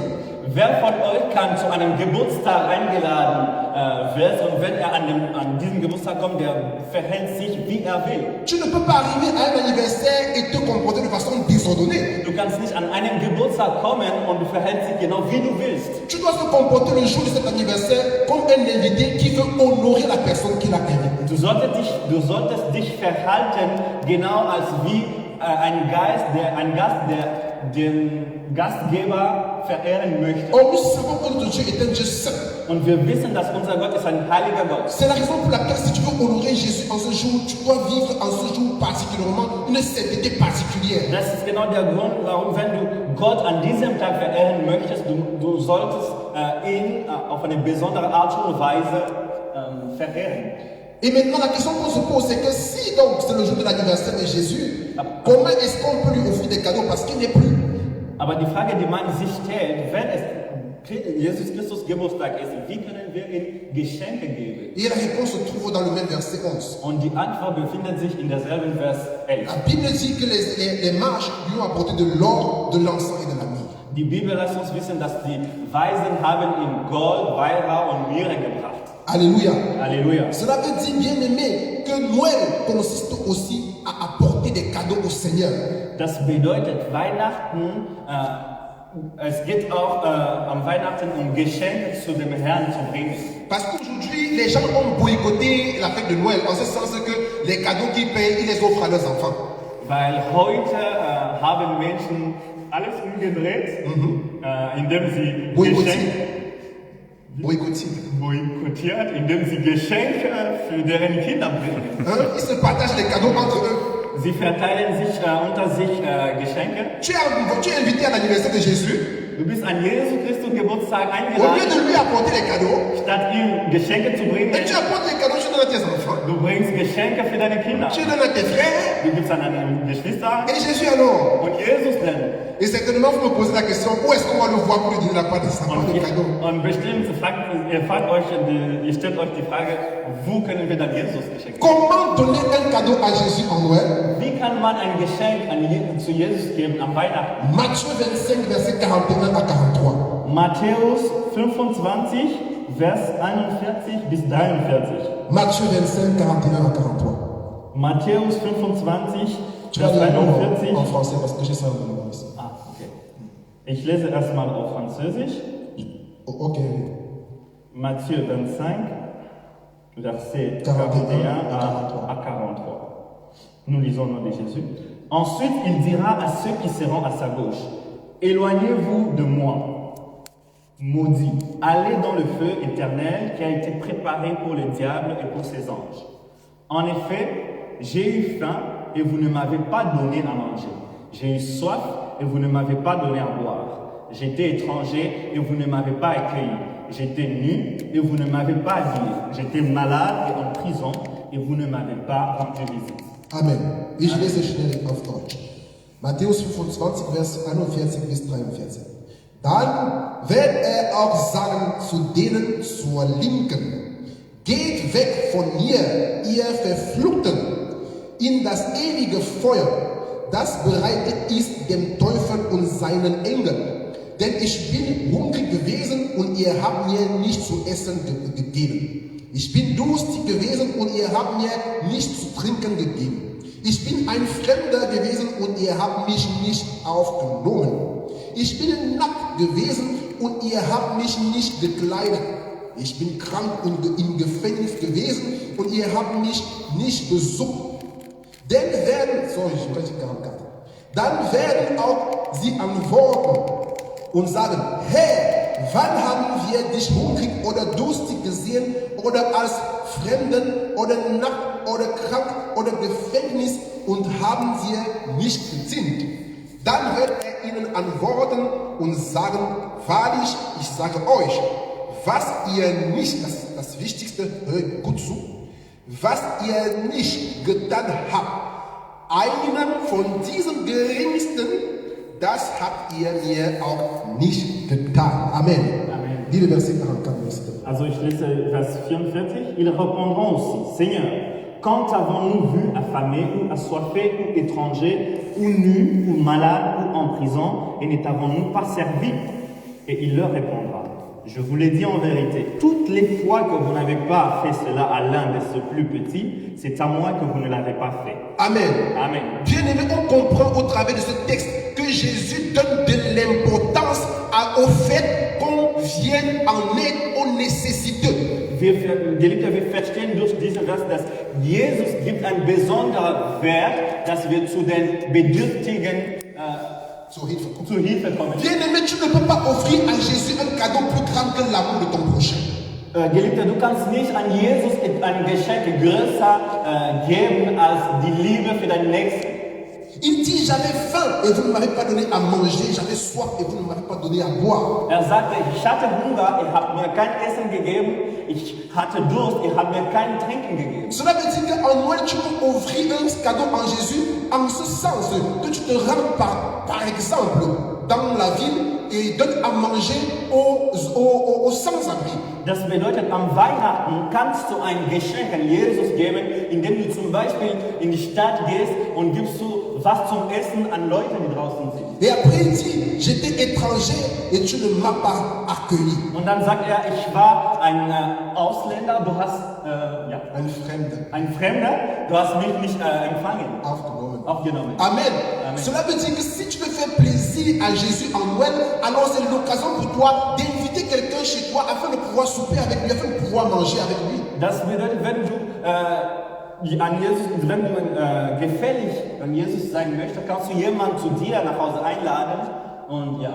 Wer von euch kann zu einem Geburtstag eingeladen wird und wenn er an diesem Geburtstag kommt, der verhält sich, wie er will? Tu ne peux pas arriver à un anniversaire et te comporter de façon désordonnée. Du kannst nicht an einen Geburtstag kommen und du verhältst dich genau wie du willst. Tu dois te comporter le jour de cet anniversaire comme un invité qui veut honorer la personne qui l'a invité. Du solltest dich verhalten genau als wie ein Gast, der den Gastgeber verehren möchte. Or, nous savons que notre Dieu est un Dieu saint. Und wir wissen, dass unser Gott ist ein heiliger Gott. C'est la raison pour laquelle si tu veux honorer Jésus en ce jour, tu dois vivre en ce jour particulièrement une sainteté particulière. Das ist genau der Grund, warum, wenn du Gott an diesem Tag verehren möchtest, du solltest ihn auf eine besondere Art und Weise verehren. Et maintenant, la question qu'on se pose, c'est que si donc c'est le jour de l'anniversaire de Jésus, comment est-ce qu'on peut lui offrir des cadeaux parce qu'il n'est plus? Aber die Frage, die man sich stellt, wenn es Jesus Christus Geburtstag ist, wie können wir ihm Geschenke geben? Et la réponse se trouve dans le même verset 11. Und die Antwort befindet sich in derselben Vers 11. La Bible dit que les mages lui ont apporté de l'or, de l'encens et de la myrrhe. Die Bibel lässt uns wissen, dass die Weisen haben ihm Gold, Weihrauch und Myrrhe gebracht. Alléluia. Halleluja. Cela veut dire, bien aimé, que Noël consiste aussi à apporter des cadeaux au Seigneur. Das bedeutet, Weihnachten, es geht auch am Weihnachten Geschenke zu dem Herrn zu bringen. Parce qu'aujourd'hui, les gens ont boycotté la fête de Noël, en ce sens que les cadeaux qu'ils payent, ils les offrent à leurs enfants. Weil heute haben Menschen alles umgedreht, indem sie boykottiert, indem sie Geschenke für deren Kinder bringen. Ils se partagent les cadeaux entre eux. Sie verteilen sich unter sich Geschenke. Tu es invité à l'anniversaire de Jésus. Du bist an Jesu Christus Geburtstag Au lieu eingeladen, de lui apporter les cadeaux, statt ihm Geschenke zu bringen. et tu apportes les cadeaux, tu donnes à tes enfants. Du bringst Geschenke für deine Kinder. Tu donnes à tes frères. Du gibst an deine Geschwister. Et Jésus alors? Und Jesus denn? Et certainement, vous me posez la question, où est-ce qu'on va le voir pour lui donner la part de sa part de cadeaux? Und bestimmt ihr stellt euch die Frage, wo können wir dann Jesus Geschenke geben? Comment donner un cadeau à Jésus en Noël? Wie kann man ein Geschenk zu Jesus geben am Weihnachten? Matthieu 25, verset 41 à 43. Matthäus 25, Vers 41 bis 43. Matthieu 25, 41 à 43. Matthäus 25, Tu vas Vers lire 41. en français parce que j'ai ça en anglais ici. Ah, okay. Ich lese erstmal auf Französisch. Ok. Matthieu 25, verset 41 à 43. Nous lisons au nom de Jésus. Ensuite, il dira à ceux qui seront à sa gauche, éloignez-vous de moi, maudits, allez dans le feu éternel qui a été préparé pour le diable et pour ses anges. En effet, j'ai eu faim et vous ne m'avez pas donné à manger. J'ai eu soif et vous ne m'avez pas donné à boire. J'étais étranger et vous ne m'avez pas accueilli. J'étais nu et vous ne m'avez pas habillé. J'étais malade et en prison et vous ne m'avez pas rendu visite. Amen. Ich lese schnell auf Deutsch. Matthäus 25, Vers 41 bis 43. Dann wird er auch sagen zu denen zur Linken, geht weg von mir, ihr Verfluchten, in das ewige Feuer, das bereitet ist dem Teufel und seinen Engeln. Denn ich bin hungrig gewesen und ihr habt mir nicht zu essen gegeben. Ich bin durstig gewesen und ihr habt mir nichts zu trinken gegeben. Ich bin ein Fremder gewesen und ihr habt mich nicht aufgenommen. Ich bin nackt gewesen und ihr habt mich nicht gekleidet. Ich bin krank und im Gefängnis gewesen und ihr habt mich nicht besucht. Dann werden auch sie antworten und sagen, Herr, wann haben wir dich hungrig oder durstig gesehen oder als Fremden oder nackt oder krank oder Gefängnis und haben wir nicht gezinnt? Dann wird er ihnen antworten und sagen, wahrlich, ich sage euch, was ihr nicht, das ist das Wichtigste, hört gut zu, was ihr nicht getan habt, einen von diesen Geringsten, das habt ihr mir auch nicht getan. Amen. Amen. Dis le verset 44. Also ich lese Vers 44. Ils répondront aussi, Seigneur, quand avons-nous vu affamé ou assoiffé ou étranger ou nu ou malade ou en prison et ne t'avons-nous pas servi? Et il leur répondra, je vous l'ai dit en vérité, toutes les fois que vous n'avez pas fait cela à l'un de ceux plus petits, c'est à moi que vous ne l'avez pas fait. Amen. Amen. Bien-aimé, on comprend au travers de ce texte que Jésus donne de l'importance au fait qu'on vienne en aide aux nécessiteux. Geliebter, wir verstehen durch diesen Vers, dass Jesus gibt einen besonderen Wert, dass wir zu den Bedürftigen zur Hilfe kommen. Bien-aimé, tu ne peux pas offrir à Jésus un cadeau plus grand que l'amour de ton prochain. Geliebter, du kannst nicht an Jesus ein Geschenk größer geben als die Liebe für deinen Nächsten. Il dit, j'avais faim et vous ne m'avez pas donné à manger, j'avais soif et vous ne m'avez pas donné à boire. Sagte, ich hatte Hunger, ihr habt mir kein Essen gegeben, ich hatte Durst, ihr habt mir kein Trinken gegeben. Cela veut dire qu'en Noël, tu peux offrir un cadeau en Jésus en ce sens que tu te rends par exemple dans la ville et donnes à manger aux sans-abri. Das bedeutet, am Weihnachten kannst du ein Geschenk an Jesus geben, indem du zum Beispiel in die Stadt gehst und gibst du was zum Essen an Leute, die draußen sind. Et après il dit, j'étais étranger et tu ne m'as pas accueilli. Und dann sagt er, ich war ein Ausländer, du hast Ein Fremder. Du hast mich nicht empfangen. Aufgenommen. Amen. Amen. Cela veut dire que si tu veux faire plaisir à Jésus en Noël, alors c'est l'occasion pour toi d'inviter quelqu'un chez toi afin de pouvoir souper avec lui, afin de pouvoir manger avec lui. Das bedeutet, wenn du gefällig an Jesus sein möchtest, kannst du jemanden zu dir nach Hause einladen und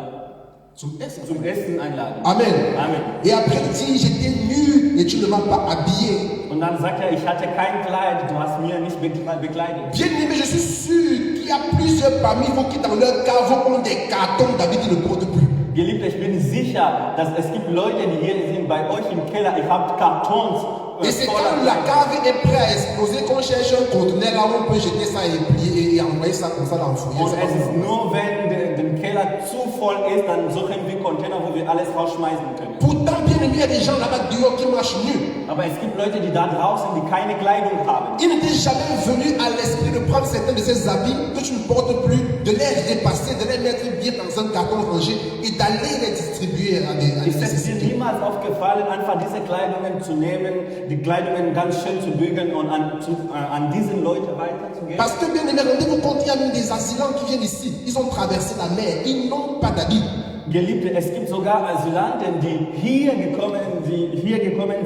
zum Essen einladen. Amen. Amen. Et après il dit, j'étais nu et tu ne m'as pas habillé. Und dann sagt er, ich hatte kein Kleid, du hast mir nicht bekleidet. Bien aimé, je suis sûr qu'il y a plusieurs parmi vous qui dans leur cave ont des cartons d'habits qui ne portent plus. Geliebter, ich bin sicher, dass es gibt Leute, die hier sind bei euch im Keller, ihr habt Kartons. Et c'est quand la cave est prête à exploser qu'on cherche un conteneur là où on peut jeter ça et plier et envoyer ça comme ça dans le foyer. Und es ist nur, wenn der Keller zu voll ist, dann suchen wir Container, wo wir alles rausschmeißen können. Pourtant, bien aimé, il y a des gens là-bas dehors qui marchent nus. Aber es gibt Leute, die da draußen, die keine Kleidung haben. Il ne t'est jamais venu à l'esprit de prendre certains de ces habits que tu ne portes plus, de les repasser, de les mettre bien dans un carton rangé et d'aller les distribuer à des Ist es dir nécessités. niemals aufgefallen, einfach diese Kleidungen zu nehmen, die Kleidungen ganz schön zu bügeln und an diese Leute weiterzugeben? Parce que bien aimé, rendez-vous compte, il y a même des asylants qui viennent ici. Ils ont traversé la mer, ils n'ont pas d'habits. Geliebte, es gibt sogar Asylanten, die hier gekommen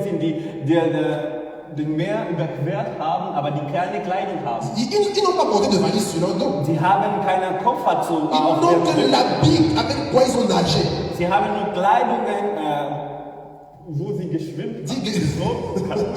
sind, die den Meer überquert haben, aber die keine Kleidung haben. Ils n'ont pas porté de valise sur leur dos. Sie haben keinen Koffer Ils n'ont que l'habit avec quoi ils ont nagé. Sie haben nur Kleidungen, wo sie geschwimmt haben.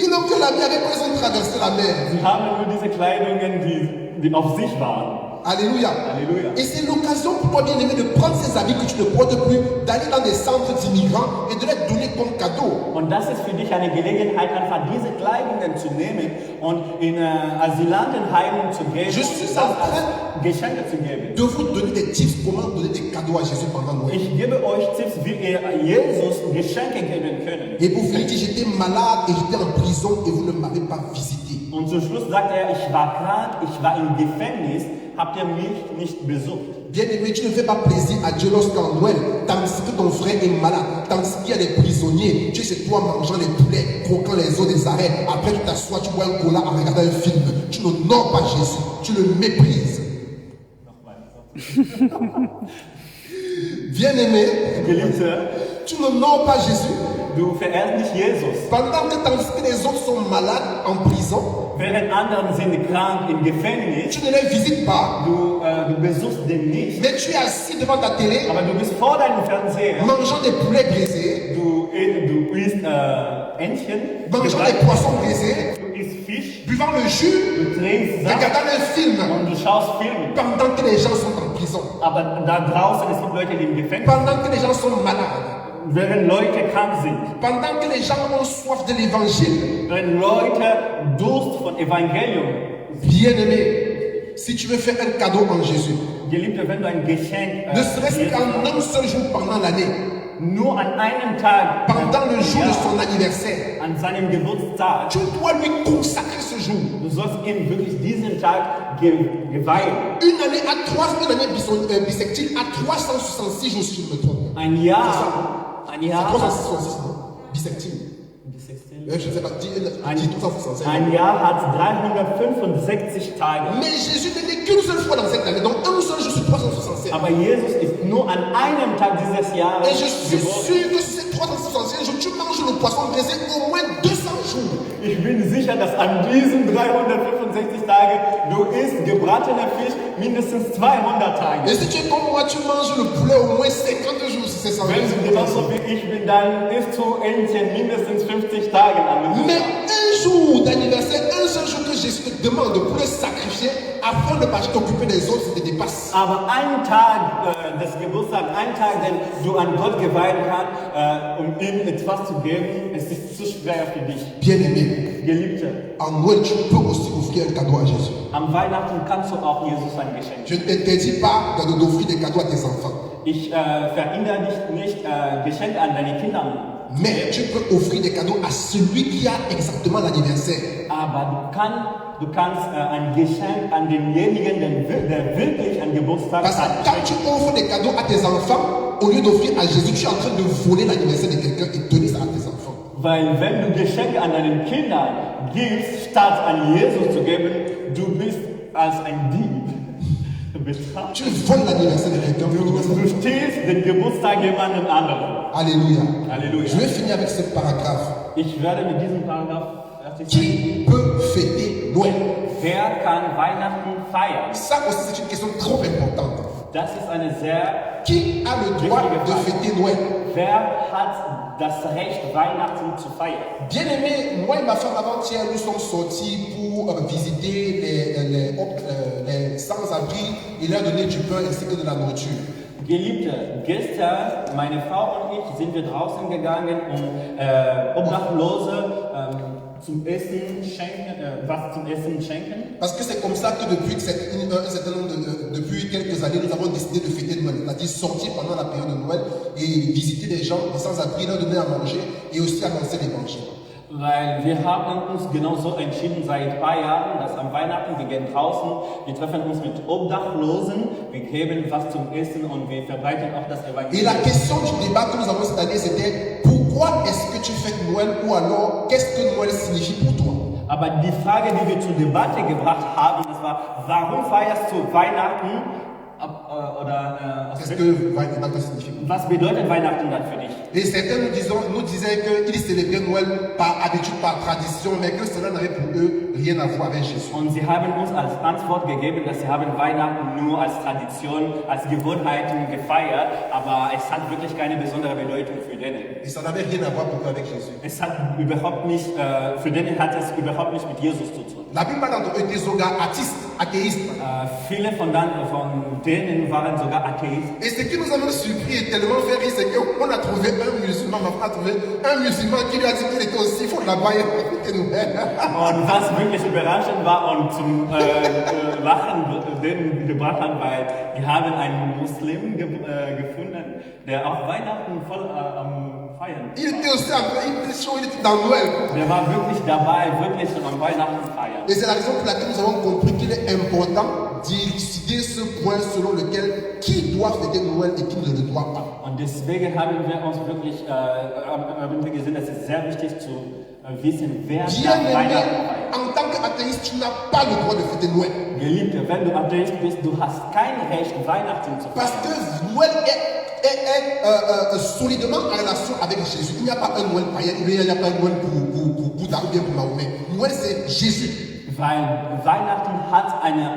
Ils n'ont que l'habit avec quoi ils ont traversé la mer. Sie haben nur diese Kleidungen, die auf sich waren. Alléluia. Alléluia. Et c'est l'occasion pour toi, bien-aimé, de prendre ces habits que tu ne portes plus, d'aller dans des centres d'immigrants et de les donner comme cadeau. Und das ist für dich eine Gelegenheit, einfach diese Kleidungen zu nehmen und in Asylantenheimen zu gehen Je und suis das en train als Geschenke zu geben. de vous donner des tips comment donner des cadeaux à Jésus pendant Noël. Ich gebe euch Tipps, wie ihr Jesus Geschenke geben könnt. Et pour finir, j'étais malade et j'étais en prison et vous ne m'avez pas visité. Und zum Schluss sagt er, ich war krank, ich war im Gefängnis, habt ihr mich nicht besucht. Bien-aimé, tu ne fais pas plaisir à Dieu lorsqu'en Noël, tandis que ton frère est malade, tandis qu'il y a des prisonniers, tu es chez toi mangeant les poulets, croquant les os des arrêts, après tu t'assois, tu bois un cola en regardant un film. Tu n'honores pas Jésus, tu le méprises. Bien-aimé, Geliebte, tu n'honores pas Jésus. du verehrst nicht Jesus. Pendant que tandis que les autres sont malades en prison, Während anderen sind krank im Gefängnis, tu ne les visites pas, du besuchst den nicht, mais tu es assis devant ta télé, aber du bist vor deinem Fernseher, mangeant des poulets brisés, du isst Entchen, mangeant des poissons brisés, du isst Fisch, buvant le jus, du trinkst Saft regardant un film, und du schaust Filme. pendant que les gens sont en prison, Aber da draußen, es gibt Leute, die im Gefängnis, pendant que les gens sont malades, während Leute krank sind, pendant que les gens ont soif de l'évangile. wenn Leute Durst von Evangelium, Bien-aimé, si tu veux faire un cadeau en Jésus, Geliebte, wenn du ein Geschenk ne serait-ce qu'en un seul jour pendant l'année, nur an einem Tag, pendant le jour de son anniversaire, an seinem Geburtstag, tu dois lui consacrer ce jour. du sollst ihm wirklich diesen Tag geweihen. Une année bissextile à 366 jours, si je ne me trompe. Ein Jahr, C'est 366, non? Bissextile. Je ne sais pas, dis 365. ein Jahr hat 365 Tage. Mais Jésus n'est né qu'une seule fois dans cette année, donc un seul jour sur 365. Aber Jesus ist nur an einem Tag dieses Jahres Et je suis geboren. sûr que sur ces 365 jours, tu manges le poisson brisé au moins 200 jours. Ich bin sicher, dass an diesen 365 Tagen du isst gebratener Fisch mindestens 200 Tage. Et si tu es comme moi, tu manges le poulet au moins 50 jours sur ces 100 Wenn du genauso jours. wie ich bin, dann isst du Entchen mindestens 50 Tage an diesem Mais Tag. un jour d'anniversaire, un seul jour que Jésus te demande de poulet sacrifier afin de ne pas t'occuper des autres, ça te dépasse. Aber ein Tag des Geburtstags, ein Tag, den du an Gott geweihen kannst, um ihm etwas zu geben, es ist zu schwer für dich. Bien-aimé, Geliebte, en Noël, tu peux aussi offrir un cadeau à Jésus. am Weihnachten kannst du auch Jesus ein Geschenk Je geben. ne t'interdis pas d'offrir des cadeaux à tes enfants. Ich verhindere dich nicht, Geschenke an deine Kinder. Mais tu peux offrir des cadeaux à celui qui a exactement l'anniversaire. Aber du kannst ein Geschenk an denjenigen, der wirklich einen Geburtstag Parce que hat. quand tu offres des cadeaux à tes enfants, au lieu d'offrir à Jésus, tu es en train de voler l'anniversaire de quelqu'un et donner ça à tes enfants. Weil wenn du Geschenke an deinen Kindern gibst, statt an Jesus zu geben, du bist als ein Dieb betrachtet. Tu voles l'anniversaire de quelqu'un pour donner ça. Du stehst den Geburtstag jemanden anderen. Alléluia. Alléluia. Je vais finir avec ce paragraphe. Ich werde mit diesem Paragraph fertig sein. Qui peut fêter Noël? Wer kann Weihnachten feiern? Ça aussi, c'est une question trop importante. Das ist eine sehr... Qui a le droit de fêter Noël? Wer hat das Recht, Weihnachten zu feiern? Bien aimé, moi et ma femme avant-hier, nous sommes sortis pour visiter les sans-abri et leur donner du pain ainsi que de la nourriture. Geliebte, gestern, meine Frau und ich, sind wir draußen gegangen, um Obdachlose zum Essen schenken, was zum Essen schenken. Parce que c'est comme ça que depuis, depuis quelques années, nous avons décidé de fêter Noël. C'est-à-dire sortir pendant la période de Noël et visiter des gens, des sans-abri, leur donner à manger et aussi annoncer l'évangile. Weil wir haben uns genau so entschieden seit ein paar Jahren, dass am Weihnachten wir gehen draußen, wir treffen uns mit Obdachlosen, wir geben was zum Essen und wir verbreiten auch das Et Evangelium. la question du débat que nous avons cette année, c'était pourquoi est-ce que tu fêtes Noël ou alors qu'est-ce que Noël signifie pour toi? Aber die Frage, die wir zur Debatte gebracht haben, das war, warum feierst du Weihnachten? Qu'est-ce que Weihnachten signifie? Was bedeutet Weihnachten dann für dich? Et certains nous disaient qu'ils célébraient Noël par habitude, par tradition, mais que cela n'avait pour eux rien à voir avec Jésus. Und sie haben uns als Antwort gegeben, dass sie haben Weihnachten nur als Tradition, als Gewohnheiten gefeiert, aber es hat wirklich keine besondere Bedeutung für denen. Et ça n'avait rien à voir pour eux avec Jésus. Es hat überhaupt nicht, für denen hat es überhaupt nicht mit Jesus zu tun. La plupart d'entre eux étaient sogar athéistes. Viele von denen waren sogar Atheisten. Et ce qui nous a même surpris et tellement fait rire, c'est qu'on a trouvé un musulman, qui lui a dit qu'il était aussi fort là-bas et que nous. Und was wirklich überraschend war und zum Lachen denen gebracht hat, weil die haben einen Muslim gefunden, der auch Weihnachten voll am Feiern. Il était aussi il était chaud, il était dans Noël. Der war wirklich dabei, wirklich am Weihnachten feiern. Et c'est la raison pour laquelle nous avons compris qu'il est important d'élucider ce point selon lequel qui doit fêter Noël et qui ne le doit pas. Und deswegen haben wir uns wirklich gesehen, dass es sehr wichtig zu wissen, wer Bien-aimé, Weihnachten feiert. en tant qu'athéiste, tu n'as pas le droit de fêter Noël. Geliebte, wenn du Atheist bist, du hast kein Recht, Weihnachten zu Parce feiern. que Noël est solidement en relation avec Jésus. Il n'y a pas un Noël païen, il n'y a pas un Noël pour Bouddha ou bien pour Mahomet. Noël, c'est Jésus. Weil Weihnachten hat eine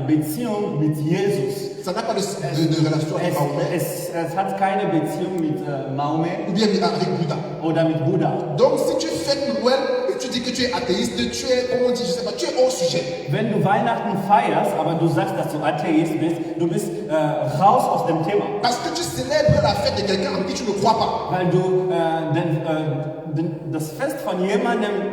Beziehung mit Jesus. Ça n'a pas de relation avec Mahomet Es hat keine Beziehung mit Mahomet ou bien avec Bouddha. oder mit Buddha. Donc, si tu fêtes Noël et tu dis que tu es athéiste, tu es, comment on dit, je sais pas, tu es hors sujet. Wenn du Weihnachten feierst, aber du sagst, dass du Atheist bist, du bist raus aus dem Thema. Parce que tu célèbres la fête de quelqu'un en qui tu ne crois pas. Weil du das Fest von jemandem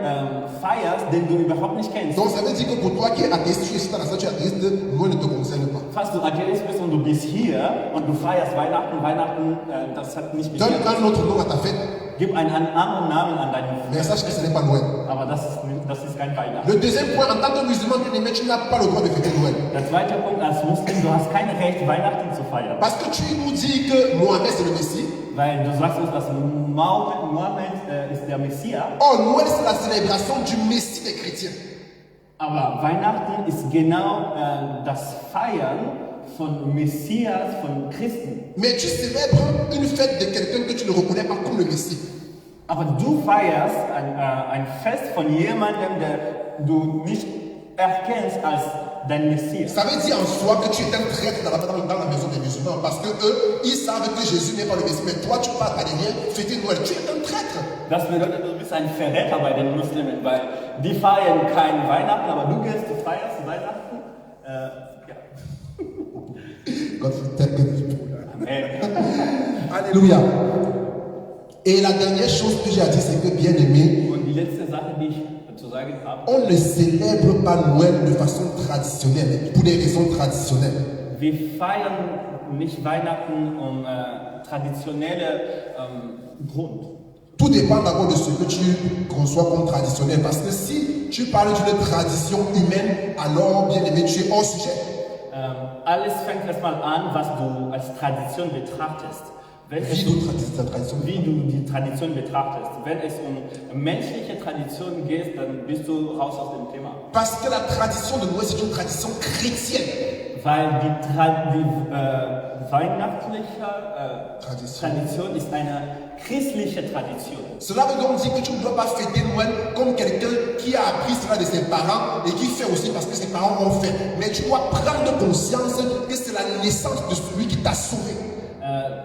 feierst, den du überhaupt nicht kennst. Donc, ça veut dire que pour toi qui es athéiste, tu es dans la salle, tu es athéiste, Noël ne te concerne pas. Falls du Atheist bist und du bist hier und du feierst Weihnachten, das hat nicht mit Donne dir. un autre nom à ta fête, Gib einen anderen Namen an deinen mais sache que ce n'est pas Noël. aber das ist kein Weihnachten. Le deuxième point, en tant que musulman bien-aimé, tu n'as pas le droit de fêter Noël. Der zweite Punkt, als Muslim, du hast kein Recht, Weihnachten zu feiern. Parce que tu nous dis que Mohamed c'est le Messie. Weil du sagst uns, dass Mohammed ist der Messias, Or, Noël c'est la célébration du Messie des chrétiens. aber Weihnachten ist genau das Feiern von Messias, von Christen. Mais tu célèbres une fête de quelqu'un que tu ne reconnais pas comme le Messie. Aber du feierst ein Fest von jemandem, der du nicht erkennst als dein Messias. Ça veut dire en soi que tu es un traître dans la maison des musulmans. Parce que eux, ils savent que Jésus n'est pas le Messie. Mais toi, tu pars à derrière, fêter Noël. Tu es un traître. Das bedeutet, du bist ein Verräter bei den Muslimen, weil die feiern kein Weihnachten, aber du feierst Weihnachten. Ja. Gott t'aime. Amen. Alléluia. Et la dernière chose que j'ai à dire, c'est que bien aimé, Und die letzte Sache, die ich zu sagen habe, on ne célèbre pas Noël de façon traditionnelle, pour des raisons traditionnelles. wir feiern nicht Weihnachten traditionelle Grund. Tout dépend d'abord de ce que tu conçois comme traditionnel. Parce que si tu parles d'une tradition humaine, alors bien aimé, tu es hors sujet. Alles fängt erstmal an, was du als Tradition betrachtest. Wie Wie du die Tradition betrachtest. Wenn es um menschliche Traditionen geht, dann bist du raus aus dem Thema. Parce que la tradition de Noël, c'est une tradition chrétienne. Weil die weihnachtliche Tradition ist eine christliche Tradition. Cela veut donc dire que tu ne dois pas fêter Noël comme quelqu'un qui a appris cela de ses parents et qui fait aussi parce que ses parents ont fait. Mais tu dois prendre conscience que c'est la naissance de celui qui t'a sauvé.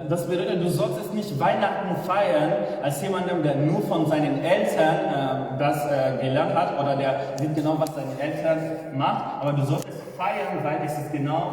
Das bedeutet, du sollst es nicht Weihnachten feiern als jemandem, der nur von seinen Eltern das gelernt hat oder der sieht genau, was seine Eltern macht, aber du sollst es feiern, weil es ist genau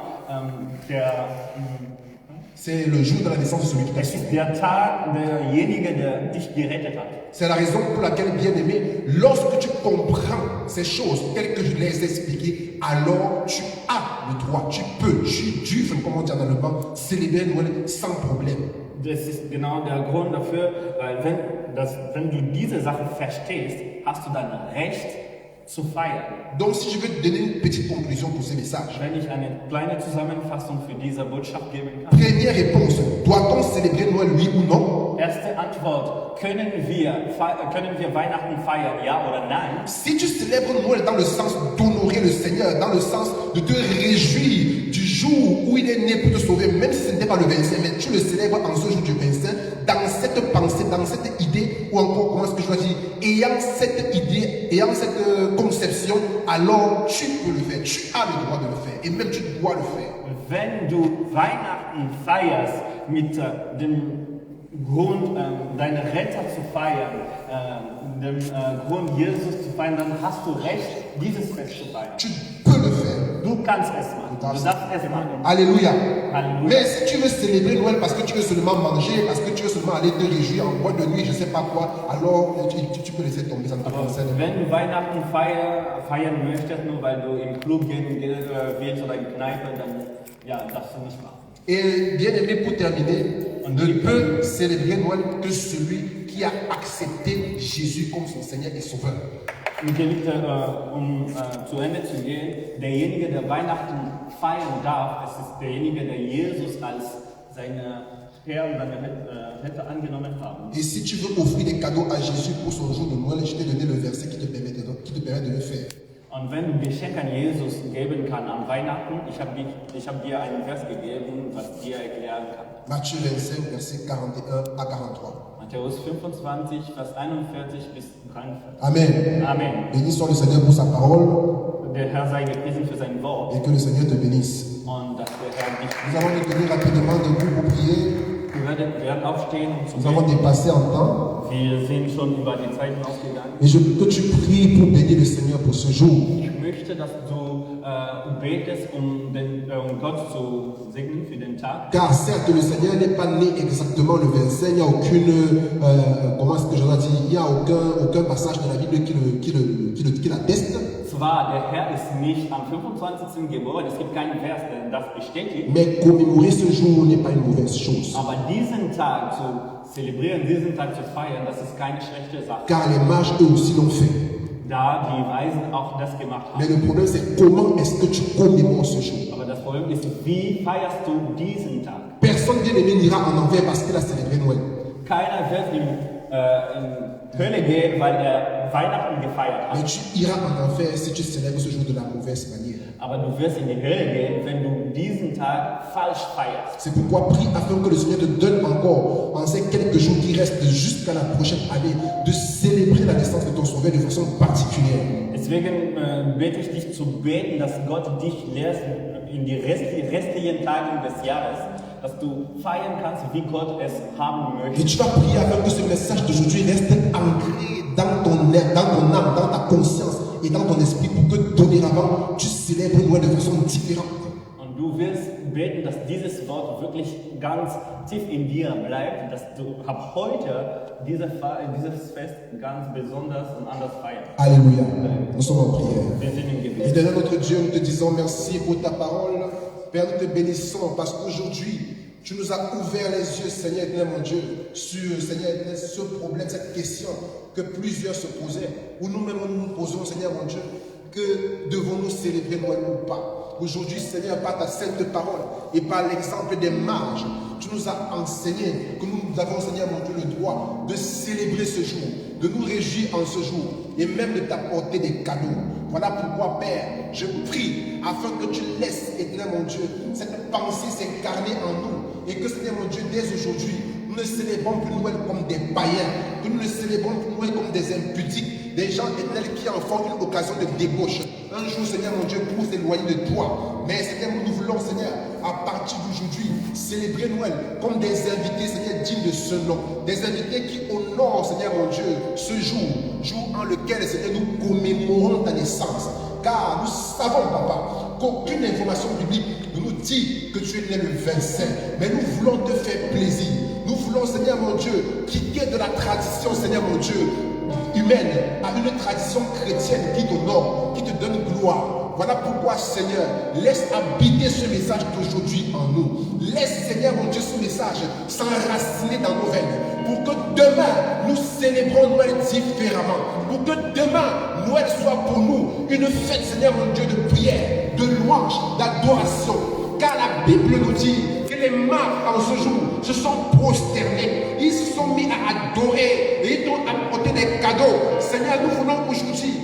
C'est le jour de la naissance de celui qui t'a Es sauvé. ist der Tag derjenige, der dich gerettet hat. C'est la raison pour laquelle, bien aimé, lorsque tu comprends ces choses telles que je les ai expliquées, alors tu as le droit, tu peux, tu dürfen, comme on dit en allemand, célébrer Noël sans problème. Das ist genau der Grund dafür, weil wenn du diese Sachen verstehst, hast du dann Recht zu feiern. Donc, si je veux te donner une petite conclusion pour ces messages. Wenn ich eine kleine Zusammenfassung für diese Botschaft geben kann. Première réponse, doit-on célébrer Noël, oui ou non? Erste Antwort, können wir Weihnachten feiern, ja oder nein? Si tu célèbres Noël dans le sens d'honorer le Seigneur, dans le sens de te réjouir du jour où il est né pour te sauver, même si ce n'était pas le 25, mais tu le célèbres en ce jour du 25, dans cette pensée, dans cette idée, ou encore, comment est-ce que je dois dire, ayant cette idée, ayant cette conception, alors tu peux le faire, tu as le droit de le faire, et même tu dois le faire. Wenn du Weihnachten feierst mit dem Grund, deine Retter zu feiern, dem Grund, Jesus zu feiern, dann hast du Recht, dieses Fest zu feiern. Tu peux le faire. Du kannst es machen. Du darfst es machen. Alléluia. Alléluia. Mais si tu veux célébrer Noël parce que tu veux seulement manger, parce que tu veux seulement aller te réjouir en boîte de nuit, je ne sais pas quoi, alors tu peux laisser tomber, ça ne te Aber concerne pas. wenn du Weihnachten feiern möchtest, nur weil du im Club gehen willst oder in Kneipe, dann ja, darfst du nicht machen. Et bien aimé, pour terminer, on ne peut célébrer Noël que celui qui a accepté Jésus comme son Seigneur et Sauveur. Und Geliebte, zu Ende zu gehen, derjenige, der Weihnachten feiern darf, es ist derjenige, der Jesus als seine Herr und seine Retter angenommen haben. Et si tu veux offrir des cadeaux à Jésus pour son jour de Noël, je t'ai donné le verset qui te permet de le faire. Und wenn du Geschenk an Jesus geben kannst am Weihnachten, ich hab dir einen Vers gegeben, was dir erklären kann. Matthieu 25, verset 41 à 43. Matthäus 25, Vers 41 bis 43. Amen. Amen. Béni soit le Seigneur pour sa parole Der Herr sei gepriesen für sein Wort et que le Seigneur te bénisse. und dass der Herr dich. Nous allons nous tenir rapidement debout pour prier. Wir werden aufstehen und zu Nous avons beten. dépassé en temps. Wir sind schon über die Zeiten ausgegangen. Et je veux que tu pries pour bénir le Seigneur pour ce jour. Ich möchte, dass du betest, um Gott zu segnen für den Tag. Car certes, le Seigneur n'est pas né exactement le 25. Il n'y a aucune, comment est-ce que je dois dire, il n'y a aucun passage de la Bible qui l'atteste. Zwar, der Herr ist nicht am 25. geboren, es gibt keinen Vers, der das bestätigt, Mais commémorer ce jour n'est pas une mauvaise chose. aber diesen Tag zu zelebrieren, diesen Tag zu feiern, das ist keine schlechte Sache. Car les mages, eux aussi, l'ont fait. Da die Weisen auch das gemacht Mais haben. le problème, c'est comment est-ce que tu commémores ce jour. Aber das Problem ist, wie feierst du diesen Tag? Personne bien aimé n'ira en enfer parce qu'il a célébré Noël. Keiner wird in Hölle gehen, weil er Weihnachten gefeiert hat. Mais tu iras en enfer si tu célèbres ce jour de la mauvaise manière. Aber du wirst in die Hölle gehen, wenn du diesen Tag falsch feierst. C'est pourquoi prie afin que le Seigneur te donne encore, en ces quelques jours qui restent jusqu'à la prochaine année, de célébrer la naissance de ton Sauveur de façon particulière. Deswegen bitte ich dich zu beten, dass Gott dich lehrt in die restlichen Tage des Jahres, dass du feiern kannst, wie Gott es haben Et möchte. tu vas prier afin que ce message d'aujourd'hui reste ancré dans ton âme, dans ta conscience et dans ton esprit pour que dorénavant tu célèbres Noël de façon différente. Und du wirst beten, dass dieses Wort wirklich ganz tief in dir bleibt, dass du ab heute dieses Fest ganz besonders und anders feierst. Alléluia. Nous sommes en prière. Wir sind im Gebet. Éternel notre Dieu, nous te disons merci pour ta parole. Père, nous te bénissons parce qu'aujourd'hui, tu nous as ouvert les yeux, Seigneur éternel mon Dieu, sur, Seigneur éternel, ce problème, cette question que plusieurs se posaient, où nous-mêmes nous posons, Seigneur mon Dieu, que devons-nous célébrer Noël ou pas? Aujourd'hui, Seigneur, par ta sainte parole et par l'exemple des mages, tu nous as enseigné que nous avons, Seigneur mon Dieu, le droit de célébrer ce jour, de nous réjouir en ce jour et même de t'apporter des cadeaux. Voilà pourquoi, Père, je prie afin que tu laisses, éternel mon Dieu, cette pensée s'incarner en nous et que, Seigneur mon Dieu, dès aujourd'hui, nous ne célébrons plus Noël comme des païens, que nous ne célébrons plus Noël comme des impudiques, des gens éternels qui en font une occasion de débauche. Un jour, Seigneur mon Dieu, pour s'éloigner de toi. Mais Seigneur, nous voulons, Seigneur, à partir d'aujourd'hui, célébrer Noël comme des invités, Seigneur, dignes de ce nom. Des invités qui honorent, Seigneur mon Dieu, ce jour en lequel, Seigneur, nous commémorons ta naissance. Car nous savons, Papa, qu'aucune information biblique ne nous dit que tu es né le 25. Mais nous voulons te faire plaisir. Nous voulons, Seigneur mon Dieu, quitter de la tradition, Seigneur mon Dieu, humaine à une tradition chrétienne qui t'honore, qui te donne gloire. Voilà pourquoi, Seigneur, laisse habiter ce message d'aujourd'hui en nous. Laisse, Seigneur mon Dieu, ce message s'enraciner dans nos veines. Pour que demain, nous célébrons Noël différemment. Pour que demain, Noël soit pour nous une fête, Seigneur mon Dieu, de prière, de louange, d'adoration. Car la Bible nous dit que les mages en ce jour se sont prosternés. Ils se sont mis à adorer et ils ont apporté des cadeaux. Seigneur, nous voulons aujourd'hui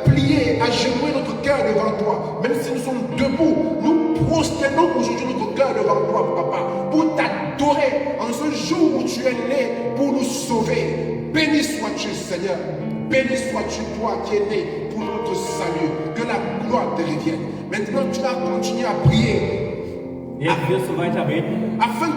plier, agenouiller notre cœur devant toi. Même si nous sommes debout, nous prosternons aujourd'hui notre cœur devant toi, Papa, pour t'adorer en ce jour où tu es né pour nous sauver. Béni sois-tu, Seigneur. Béni sois-tu, toi qui es né pour notre salut. Que la gloire te revienne. Maintenant, tu vas continuer à prier. Jetzt wirst du weiter beten. Afin